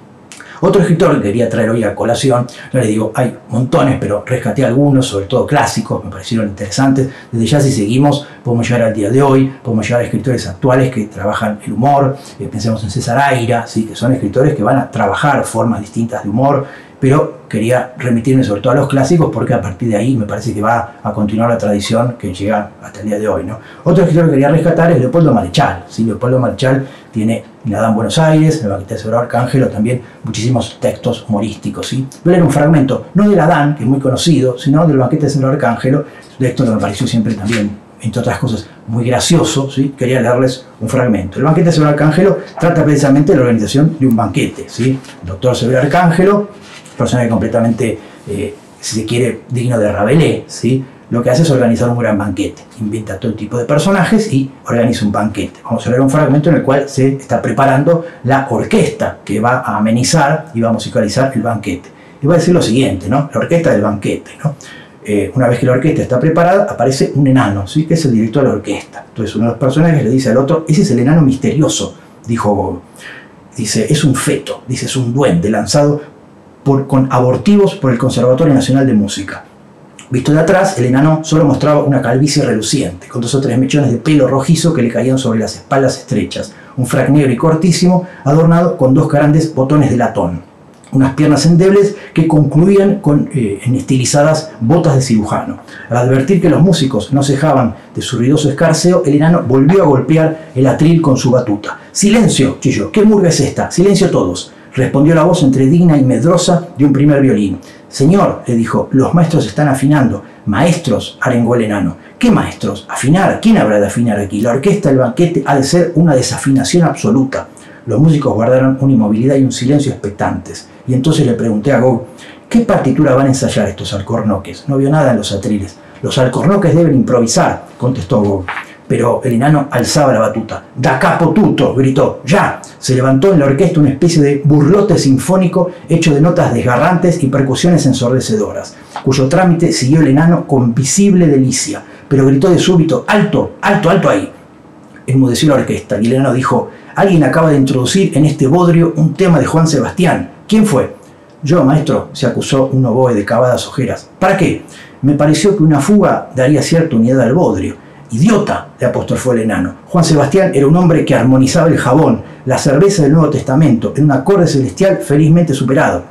Otro escritor que quería traer hoy a colación, ya les digo, hay montones, pero rescaté algunos, sobre todo clásicos, me parecieron interesantes. Desde ya, si seguimos, podemos llegar al día de hoy, podemos llegar a escritores actuales que trabajan el humor. Pensemos en César Aira, ¿sí? Que son escritores que van a trabajar formas distintas de humor, pero quería remitirme sobre todo a los clásicos porque a partir de ahí me parece que va a continuar la tradición que llega hasta el día de hoy, ¿no? Otro escritor que quería rescatar es Leopoldo Marechal, ¿sí? Leopoldo Marechal tiene en La Dama Buenos Aires, en el banquete de Severo Arcángelo, también muchísimos textos humorísticos, ¿sí? Voy a leer un fragmento, no del Adán, que es muy conocido, sino del banquete de Severo Arcángelo, de esto que me pareció siempre también, entre otras cosas, muy gracioso, ¿sí? Quería leerles un fragmento. El banquete de Severo Arcángelo trata precisamente de la organización de un banquete, ¿sí? El doctor Severo Arcángelo, personaje completamente, si se quiere, digno de Rabelais, ¿sí? Lo que hace es organizar un gran banquete. Inventa todo tipo de personajes y organiza un banquete. Vamos a ver un fragmento en el cual se está preparando la orquesta que va a amenizar y va a musicalizar el banquete. Y va a decir lo siguiente, ¿no? La orquesta del banquete, ¿no? Una vez que la orquesta está preparada, aparece un enano, ¿sí? Que es el director de la orquesta. Entonces uno de los personajes le dice al otro, ese es el enano misterioso, dijo Gog. Dice, es un feto, dice, es un duende lanzado con abortivos por el Conservatorio Nacional de Música. Visto de atrás, el enano solo mostraba una calvicie reluciente, con 2 o 3 mechones de pelo rojizo que le caían sobre las espaldas estrechas, un frac negro y cortísimo, adornado con 2 grandes botones de latón, unas piernas endebles que concluían en estilizadas botas de cirujano. Al advertir que los músicos no cejaban de su ruidoso escarceo, el enano volvió a golpear el atril con su batuta. ¡Silencio!, chilló. ¿Qué murga es esta? ¡Silencio todos!, respondió la voz entre digna y medrosa de un primer violín. Señor, le dijo, los maestros están afinando. Maestros, arengó el enano. ¿Qué maestros? ¿Afinar? ¿Quién habrá de afinar aquí? La orquesta del banquete ha de ser una desafinación absoluta. Los músicos guardaron una inmovilidad y un silencio expectantes. Y entonces le pregunté a Gog, ¿qué partitura van a ensayar estos alcornoques? No vio nada en los atriles. Los alcornoques deben improvisar, contestó Gog. Pero el enano alzaba la batuta. ¡Da capo tutto!, gritó. ¡Ya! Se levantó en la orquesta una especie de burlote sinfónico hecho de notas desgarrantes y percusiones ensordecedoras, cuyo trámite siguió el enano con visible delicia, pero gritó de súbito, ¡alto, alto, alto ahí! Enmudeció la orquesta y el enano dijo, alguien acaba de introducir en este bodrio un tema de Juan Sebastián. ¿Quién fue? Yo, maestro, se acusó un oboe de cavadas ojeras. ¿Para qué? Me pareció que una fuga daría cierta unidad al bodrio. Idiota, le apostrofó el enano. Juan Sebastián era un hombre que armonizaba el jabón, la cerveza del Nuevo Testamento, en un acorde celestial felizmente superado.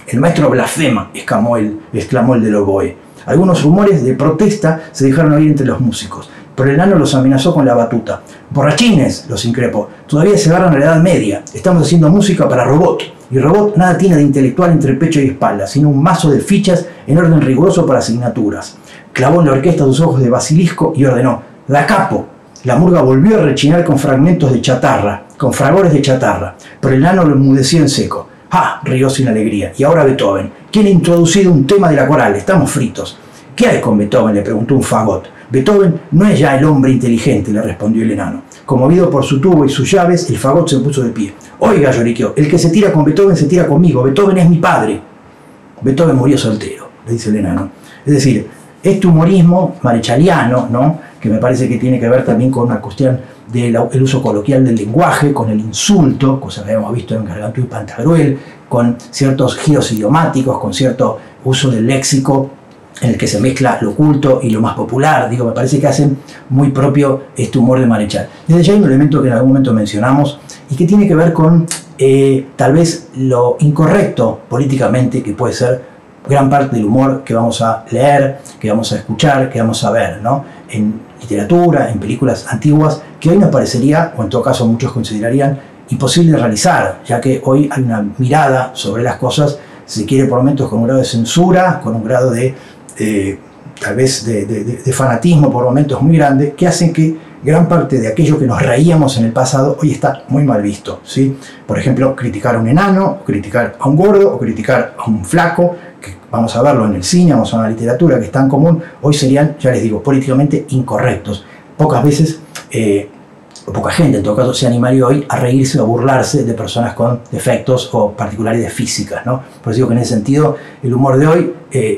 El maestro blasfema, exclamó el del oboe. Algunos rumores de protesta se dejaron oír entre los músicos, pero el enano los amenazó con la batuta. Borrachines, los increpó, todavía se agarran a la Edad Media. Estamos haciendo música para robot, y robot nada tiene de intelectual entre pecho y espalda, sino un mazo de fichas en orden riguroso para asignaturas. Clavó en la orquesta sus ojos de basilisco y ordenó, ¡da capo! La murga volvió a rechinar con fragmentos de chatarra, con fragores de chatarra, pero el enano lo enmudeció en seco. ¡Ah!, rió sin alegría. Y ahora Beethoven. ¿Quién ha introducido un tema de la coral? Estamos fritos. ¿Qué hay con Beethoven?, le preguntó un fagot. Beethoven no es ya el hombre inteligente, le respondió el enano. Conmovido por su tubo y sus llaves, el fagot se puso de pie. Oiga, lloriqueó, el que se tira con Beethoven se tira conmigo. Beethoven es mi padre. Beethoven murió soltero, le dice el enano. Es decir, este humorismo marechaliano, ¿no?, que me parece que tiene que ver también con una cuestión del uso coloquial del lenguaje, con el insulto, cosa que habíamos visto en Gargantúa y Pantagruel, con ciertos giros idiomáticos, con cierto uso del léxico en el que se mezcla lo culto y lo más popular. Digo, me parece que hacen muy propio este humor de Marechal. Desde ya hay un elemento que en algún momento mencionamos y que tiene que ver con tal vez lo incorrecto políticamente que puede ser gran parte del humor que vamos a leer, que vamos a escuchar, que vamos a ver, ¿no?, en literatura, en películas antiguas, que hoy nos parecería, o en todo caso muchos considerarían, imposible de realizar, ya que hoy hay una mirada sobre las cosas, si se quiere, por momentos con un grado de censura, con un grado de tal vez de fanatismo por momentos muy grande, que hacen que gran parte de aquello que nos reíamos en el pasado hoy está muy mal visto, ¿sí? Por ejemplo, criticar a un enano, o criticar a un gordo, o criticar a un flaco, que vamos a verlo en el cine, vamos a ver en la literatura, que es tan común, hoy serían, ya les digo, políticamente incorrectos. Pocas veces, o poca gente en todo caso, se animaría hoy a reírse o a burlarse de personas con defectos o particularidades físicas, ¿no? Por eso digo que en ese sentido el humor de hoy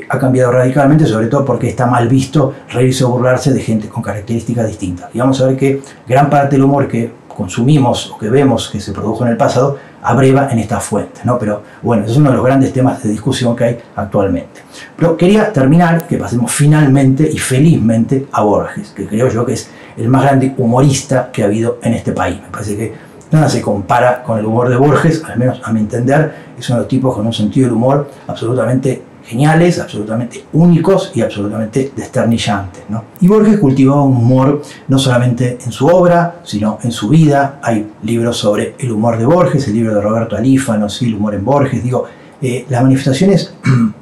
ha cambiado radicalmente, sobre todo porque está mal visto reírse o burlarse de gente con características distintas. Y vamos a ver que gran parte del humor que consumimos o que vemos que se produjo en el pasado abreva en estas fuentes, ¿no? Pero bueno, ese es uno de los grandes temas de discusión que hay actualmente. Pero quería terminar, que pasemos finalmente y felizmente a Borges, que creo yo que es el más grande humorista que ha habido en este país. Me parece que nada se compara con el humor de Borges, al menos a mi entender, es uno de los tipos con un sentido del humor absolutamente geniales, absolutamente únicos y absolutamente desternillantes, ¿no? Y Borges cultivaba un humor no solamente en su obra, sino en su vida. Hay libros sobre el humor de Borges, el libro de Roberto Alífano, ¿sí? El humor en Borges. Digo, las manifestaciones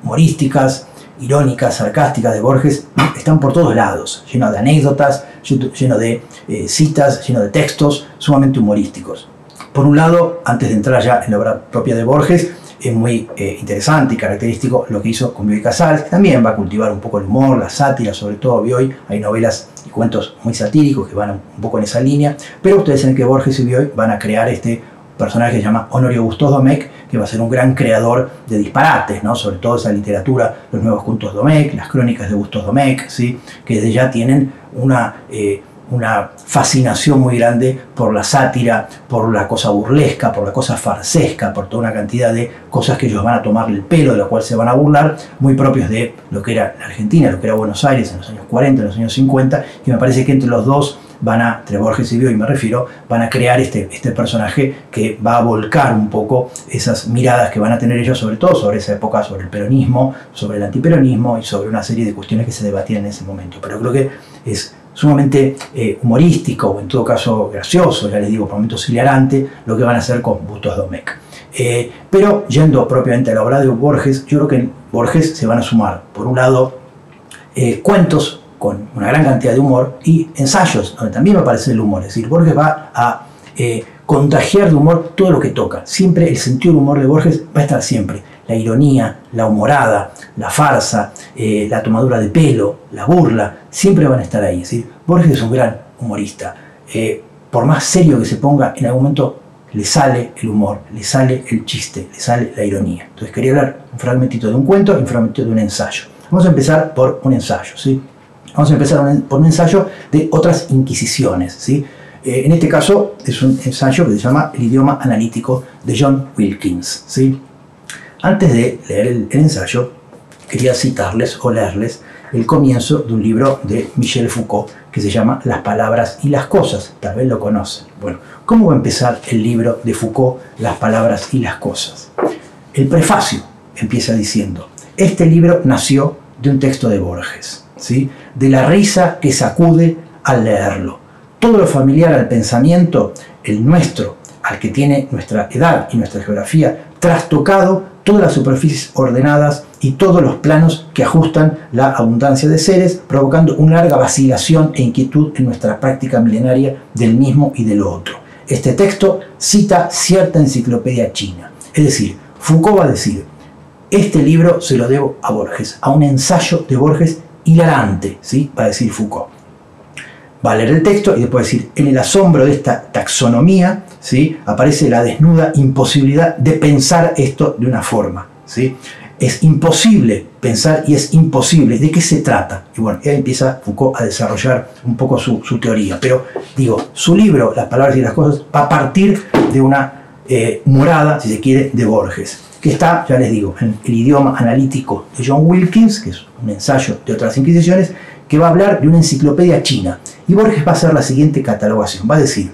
humorísticas, irónicas, sarcásticas de Borges están por todos lados, lleno de anécdotas, lleno de citas, lleno de textos sumamente humorísticos. Por un lado, antes de entrar ya en la obra propia de Borges, es muy interesante y característico lo que hizo con Bioy Casares, que también va a cultivar un poco el humor, la sátira, sobre todo Bioy. Hay novelas y cuentos muy satíricos que van un poco en esa línea, pero ustedes saben que Borges y Bioy van a crear este personaje que se llama Honorio Bustos Domecq, que va a ser un gran creador de disparates, ¿no? Sobre todo esa literatura, los nuevos cuentos Domecq, las crónicas de Bustos Domecq, ¿sí? Que desde ya tienen una fascinación muy grande por la sátira, por la cosa burlesca, por la cosa farsesca, por toda una cantidad de cosas que ellos van a tomarle el pelo, de lo cual se van a burlar, muy propios de lo que era la Argentina, lo que era Buenos Aires en los años 40, en los años 50, y me parece que entre los dos entre Borges y Bioy me refiero, van a crear este personaje que va a volcar un poco esas miradas que van a tener ellos, sobre todo sobre esa época, sobre el peronismo, sobre el antiperonismo y sobre una serie de cuestiones que se debatían en ese momento. Pero creo que es sumamente humorístico, o en todo caso gracioso, ya les digo, por momentos hilarante, lo que van a hacer con Bustos Domecq. Pero yendo propiamente a la obra de Borges, yo creo que en Borges se van a sumar, por un lado, cuentos con una gran cantidad de humor y ensayos, donde también va a aparecer el humor. Es decir, Borges va a contagiar de humor todo lo que toca. Siempre el sentido del humor de Borges va a estar siempre. La ironía, la humorada, la farsa, la tomadura de pelo, la burla, siempre van a estar ahí. Es decir, Borges es un gran humorista. Por más serio que se ponga, en algún momento le sale el humor, le sale el chiste, le sale la ironía. Entonces quería hablar un fragmentito de un cuento y un fragmentito de un ensayo. Vamos a empezar por un ensayo, ¿sí? Vamos a empezar por un ensayo de otras inquisiciones, ¿sí? En este caso es un ensayo que se llama El idioma analítico de John Wilkins, ¿sí? Antes de leer el ensayo, quería citarles o leerles el comienzo de un libro de Michel Foucault que se llama Las palabras y las cosas. Tal vez lo conocen. Bueno, ¿cómo va a empezar el libro de Foucault, Las palabras y las cosas? El prefacio empieza diciendo: este libro nació de un texto de Borges, ¿sí? De la risa que sacude al leerlo. Todo lo familiar al pensamiento, el nuestro, al que tiene nuestra edad y nuestra geografía, trastocado todas las superficies ordenadas y todos los planos que ajustan la abundancia de seres, provocando una larga vacilación e inquietud en nuestra práctica milenaria del mismo y del otro. Este texto cita cierta enciclopedia china. Es decir, Foucault va a decir: este libro se lo debo a Borges, a un ensayo de Borges hilarante, ¿sí? Va a decir Foucault. Va a leer el texto y después decir: en el asombro de esta taxonomía, ¿sí? Aparece la desnuda imposibilidad de pensar esto de una forma, ¿sí? Es imposible pensar y es imposible. ¿De qué se trata? Y bueno, ahí empieza Foucault a desarrollar un poco su teoría. Pero digo, su libro, Las palabras y las cosas, va a partir de una morada, si se quiere, de Borges, que está, ya les digo, en El idioma analítico de John Wilkins, que es un ensayo de otras inquisiciones, que va a hablar de una enciclopedia china. Y Borges va a hacer la siguiente catalogación. Va a decir,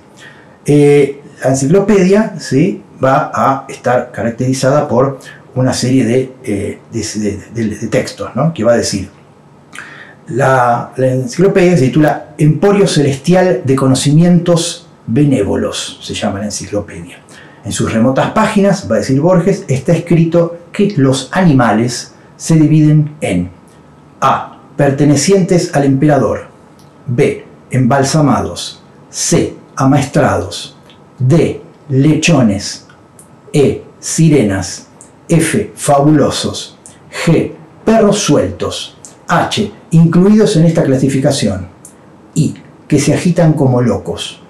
la enciclopedia, ¿sí? Va a estar caracterizada por una serie de textos, ¿no? Que va a decir, la enciclopedia se titula Emporio Celestial de Conocimientos Benévolos, se llama la enciclopedia. En sus remotas páginas, va a decir Borges, está escrito que los animales se dividen en A. Pertenecientes al emperador. B. Embalsamados. C. Amaestrados. D. Lechones. E. Sirenas. F. Fabulosos. G. Perros sueltos. H. Incluidos en esta clasificación. I. Que se agitan como locos.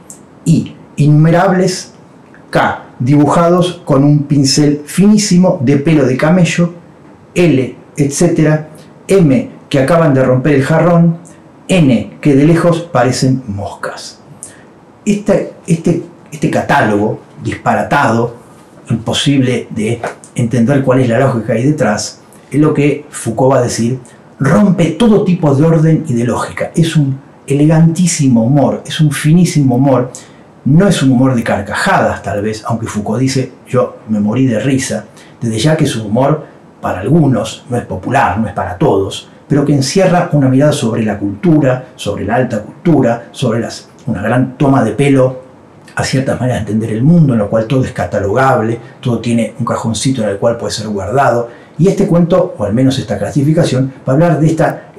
I. Innumerables. K. Dibujados con un pincel finísimo de pelo de camello. L. Etc. M. Que acaban de romper el jarrón. N. Que de lejos parecen moscas. Este catálogo disparatado, imposible de entender cuál es la lógica ahí detrás, es lo que Foucault va a decir, rompe todo tipo de orden y de lógica. Es un elegantísimo humor, es un finísimo humor, no es un humor de carcajadas tal vez, aunque Foucault dice, yo me morí de risa, desde ya que es un humor para algunos, no es popular, no es para todos, pero que encierra una mirada sobre la cultura, sobre la alta cultura, sobre una gran toma de pelo a ciertas maneras de entender el mundo, en lo cual todo es catalogable, todo tiene un cajoncito en el cual puede ser guardado. Y este cuento, o al menos esta clasificación, va a hablar de esta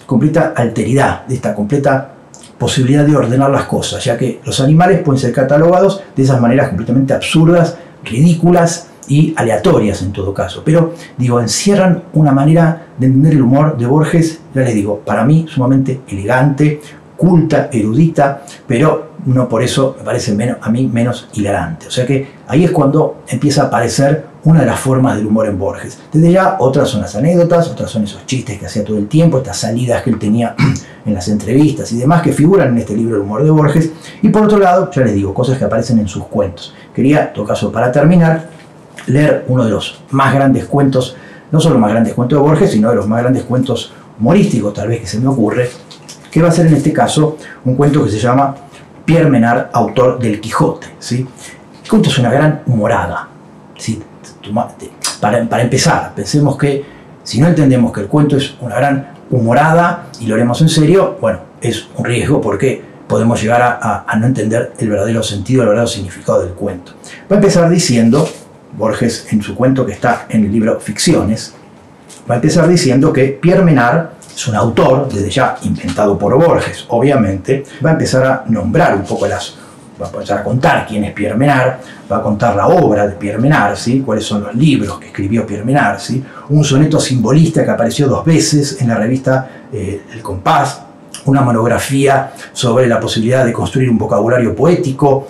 completa alteridad, de esta completa posibilidad de ordenar las cosas, ya que los animales pueden ser catalogados de esas maneras completamente absurdas, ridículas y aleatorias en todo caso. Pero, digo, encierran una manera de entender el humor de Borges, ya les digo, para mí sumamente elegante, culta, erudita, pero no por eso me parece a mí menos hilarante. O sea que ahí es cuando empieza a aparecer una de las formas del humor en Borges. Desde ya otras son las anécdotas, otras son esos chistes que hacía todo el tiempo, estas salidas que él tenía en las entrevistas y demás que figuran en este libro El humor de Borges. Y por otro lado, ya les digo, cosas que aparecen en sus cuentos. Quería, en todo caso, para terminar, leer uno de los más grandes cuentos, no solo los más grandes cuentos de Borges, sino de los más grandes cuentos humorísticos, tal vez que se me ocurre, que va a ser en este caso un cuento que se llama Pierre Menard, autor del Quijote, ¿sí? El cuento es una gran humorada, ¿sí? Para empezar, pensemos que si no entendemos que el cuento es una gran humorada y lo haremos en serio, bueno, es un riesgo porque podemos llegar a no entender el verdadero sentido, el verdadero significado del cuento. Va a empezar diciendo, Borges en su cuento que está en el libro Ficciones, va a empezar diciendo que Pierre Menard es un autor, desde ya inventado por Borges, obviamente, va a empezar a nombrar un poco va a empezar a contar quién es Pierre Menard, va a contar la obra de Pierre Menard, ¿sí? Cuáles son los libros que escribió Pierre Menard, ¿sí? Un soneto simbolista que apareció 2 veces en la revista El Compás, una monografía sobre la posibilidad de construir un vocabulario poético,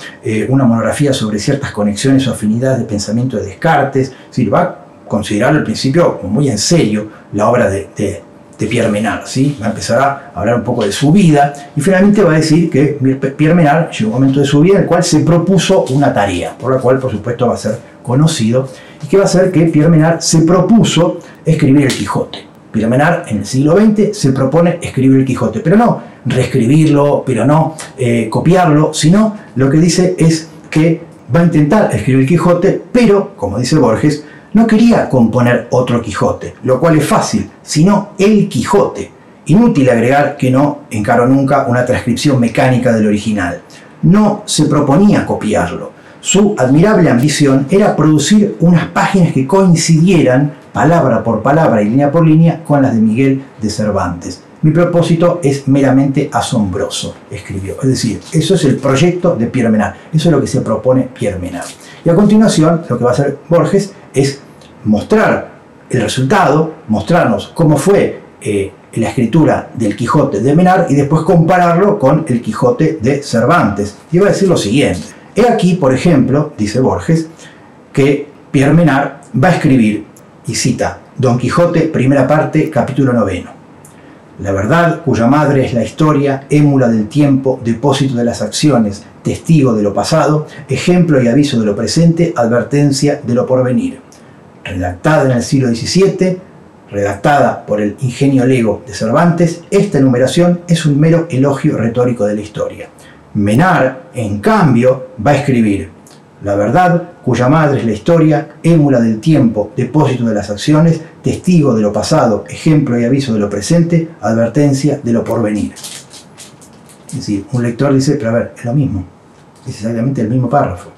una monografía sobre ciertas conexiones o afinidades de pensamiento de Descartes, ¿sí? Va a considerar al principio como muy en serio la obra de Pierre Menard, ¿sí? Va a empezar a hablar un poco de su vida y finalmente va a decir que Pierre Menard llegó un momento de su vida en el cual se propuso una tarea, por la cual por supuesto va a ser conocido, y que va a ser que Pierre Menard se propuso escribir el Quijote. Pierre Menard en el siglo XX se propone escribir el Quijote, pero no reescribirlo, pero no copiarlo, sino lo que dice es que va a intentar escribir el Quijote, pero, como dice Borges, no quería componer otro Quijote, lo cual es fácil, sino el Quijote. Inútil agregar que no encaró nunca una transcripción mecánica del original. No se proponía copiarlo. Su admirable ambición era producir unas páginas que coincidieran palabra por palabra y línea por línea con las de Miguel de Cervantes. Mi propósito es meramente asombroso, escribió. Es decir, eso es el proyecto de Pierre Menard. Eso es lo que se propone Pierre Menard. Y a continuación, lo que va a hacer Borges es mostrar el resultado, mostrarnos cómo fue la escritura del Quijote de Menard y después compararlo con el Quijote de Cervantes. Y va a decir lo siguiente. He aquí, por ejemplo, dice Borges, que Pierre Menard va a escribir, y cita, Don Quijote, primera parte, capítulo 9. La verdad, cuya madre es la historia, émula del tiempo, depósito de las acciones, testigo de lo pasado, ejemplo y aviso de lo presente, advertencia de lo porvenir. Redactada en el siglo XVII, redactada por el ingenio lego de Cervantes, esta enumeración es un mero elogio retórico de la historia. Menard, en cambio, va a escribir la verdad, cuya madre es la historia, émula del tiempo, depósito de las acciones, testigo de lo pasado, ejemplo y aviso de lo presente, advertencia de lo porvenir. Es decir, un lector dice, pero a ver, es lo mismo, es exactamente el mismo párrafo.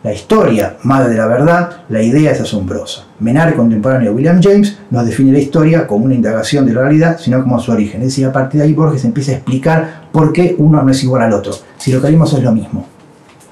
la historia, madre de la verdad, la idea es asombrosa. Menard, contemporáneo de William James, nos define la historia como una indagación de la realidad, sino como su origen. Es decir, a partir de ahí Borges empieza a explicar por qué uno no es igual al otro. Si lo que leímos es lo mismo,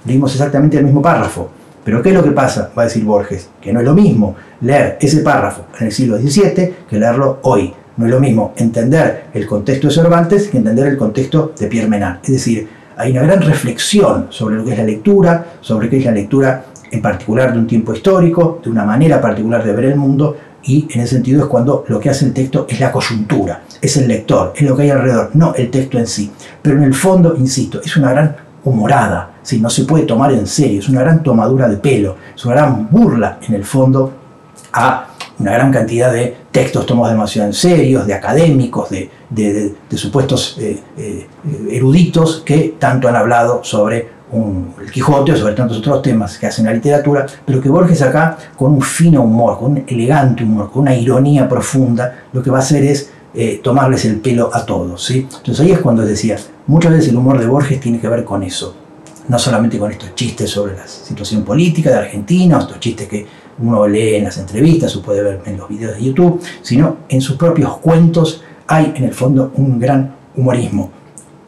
leímos exactamente el mismo párrafo. Pero ¿qué es lo que pasa? Va a decir Borges, que no es lo mismo leer ese párrafo en el siglo XVII que leerlo hoy. No es lo mismo entender el contexto de Cervantes que entender el contexto de Pierre Menard. Es decir, hay una gran reflexión sobre lo que es la lectura, sobre qué es la lectura en particular de un tiempo histórico, de una manera particular de ver el mundo, y en ese sentido es cuando lo que hace el texto es la coyuntura, es el lector, es lo que hay alrededor, no el texto en sí. Pero en el fondo, insisto, es una gran humorada, ¿sí? No se puede tomar en serio, es una gran tomadura de pelo, es una gran burla en el fondo a una gran cantidad de textos tomados demasiado en serio, de académicos, de supuestos eruditos que tanto han hablado sobre el Quijote o sobre tantos otros temas que hacen la literatura, pero que Borges acá, con un fino humor, con un elegante humor, con una ironía profunda, lo que va a hacer es tomarles el pelo a todos, ¿sí? Entonces ahí es cuando decía, muchas veces el humor de Borges tiene que ver con eso, no solamente con estos chistes sobre la situación política de Argentina, o estos chistes que uno lee en las entrevistas o puede ver en los videos de YouTube, sino en sus propios cuentos hay en el fondo un gran humorismo,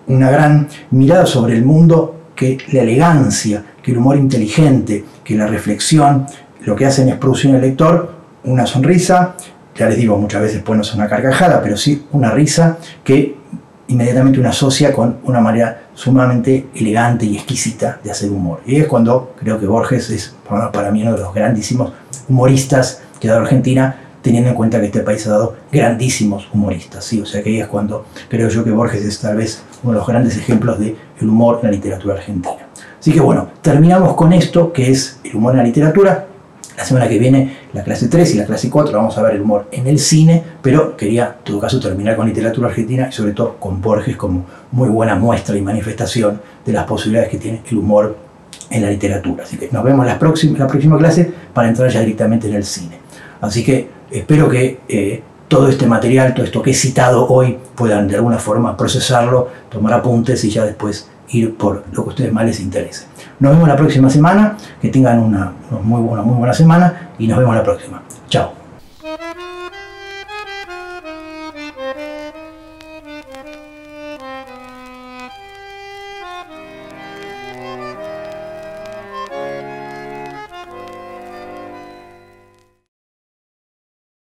una gran mirada sobre el mundo, que la elegancia, que el humor inteligente, que la reflexión, lo que hacen es producir en el lector una sonrisa, ya les digo, muchas veces puede no ser una carcajada, pero sí una risa que inmediatamente uno asocia con una manera sumamente elegante y exquisita de hacer humor. Y es cuando creo que Borges es, para mí, uno de los grandísimos humoristas que ha dado Argentina, teniendo en cuenta que este país ha dado grandísimos humoristas, ¿sí? O sea que ahí es cuando creo yo que Borges es tal vez uno de los grandes ejemplos del humor en la literatura argentina. Así que bueno, terminamos con esto, que es el humor en la literatura. La semana que viene, la clase 3 y la clase 4, vamos a ver el humor en el cine, pero quería en todo caso terminar con literatura argentina y sobre todo con Borges como muy buena muestra y manifestación de las posibilidades que tiene el humor en la literatura. Así que nos vemos la próxima clase para entrar ya directamente en el cine. Así que espero que todo este material, todo esto que he citado hoy, puedan de alguna forma procesarlo, tomar apuntes y ya después ir por lo que a ustedes más les interese. Nos vemos la próxima semana, que tengan una muy buena semana y nos vemos la próxima. Chao.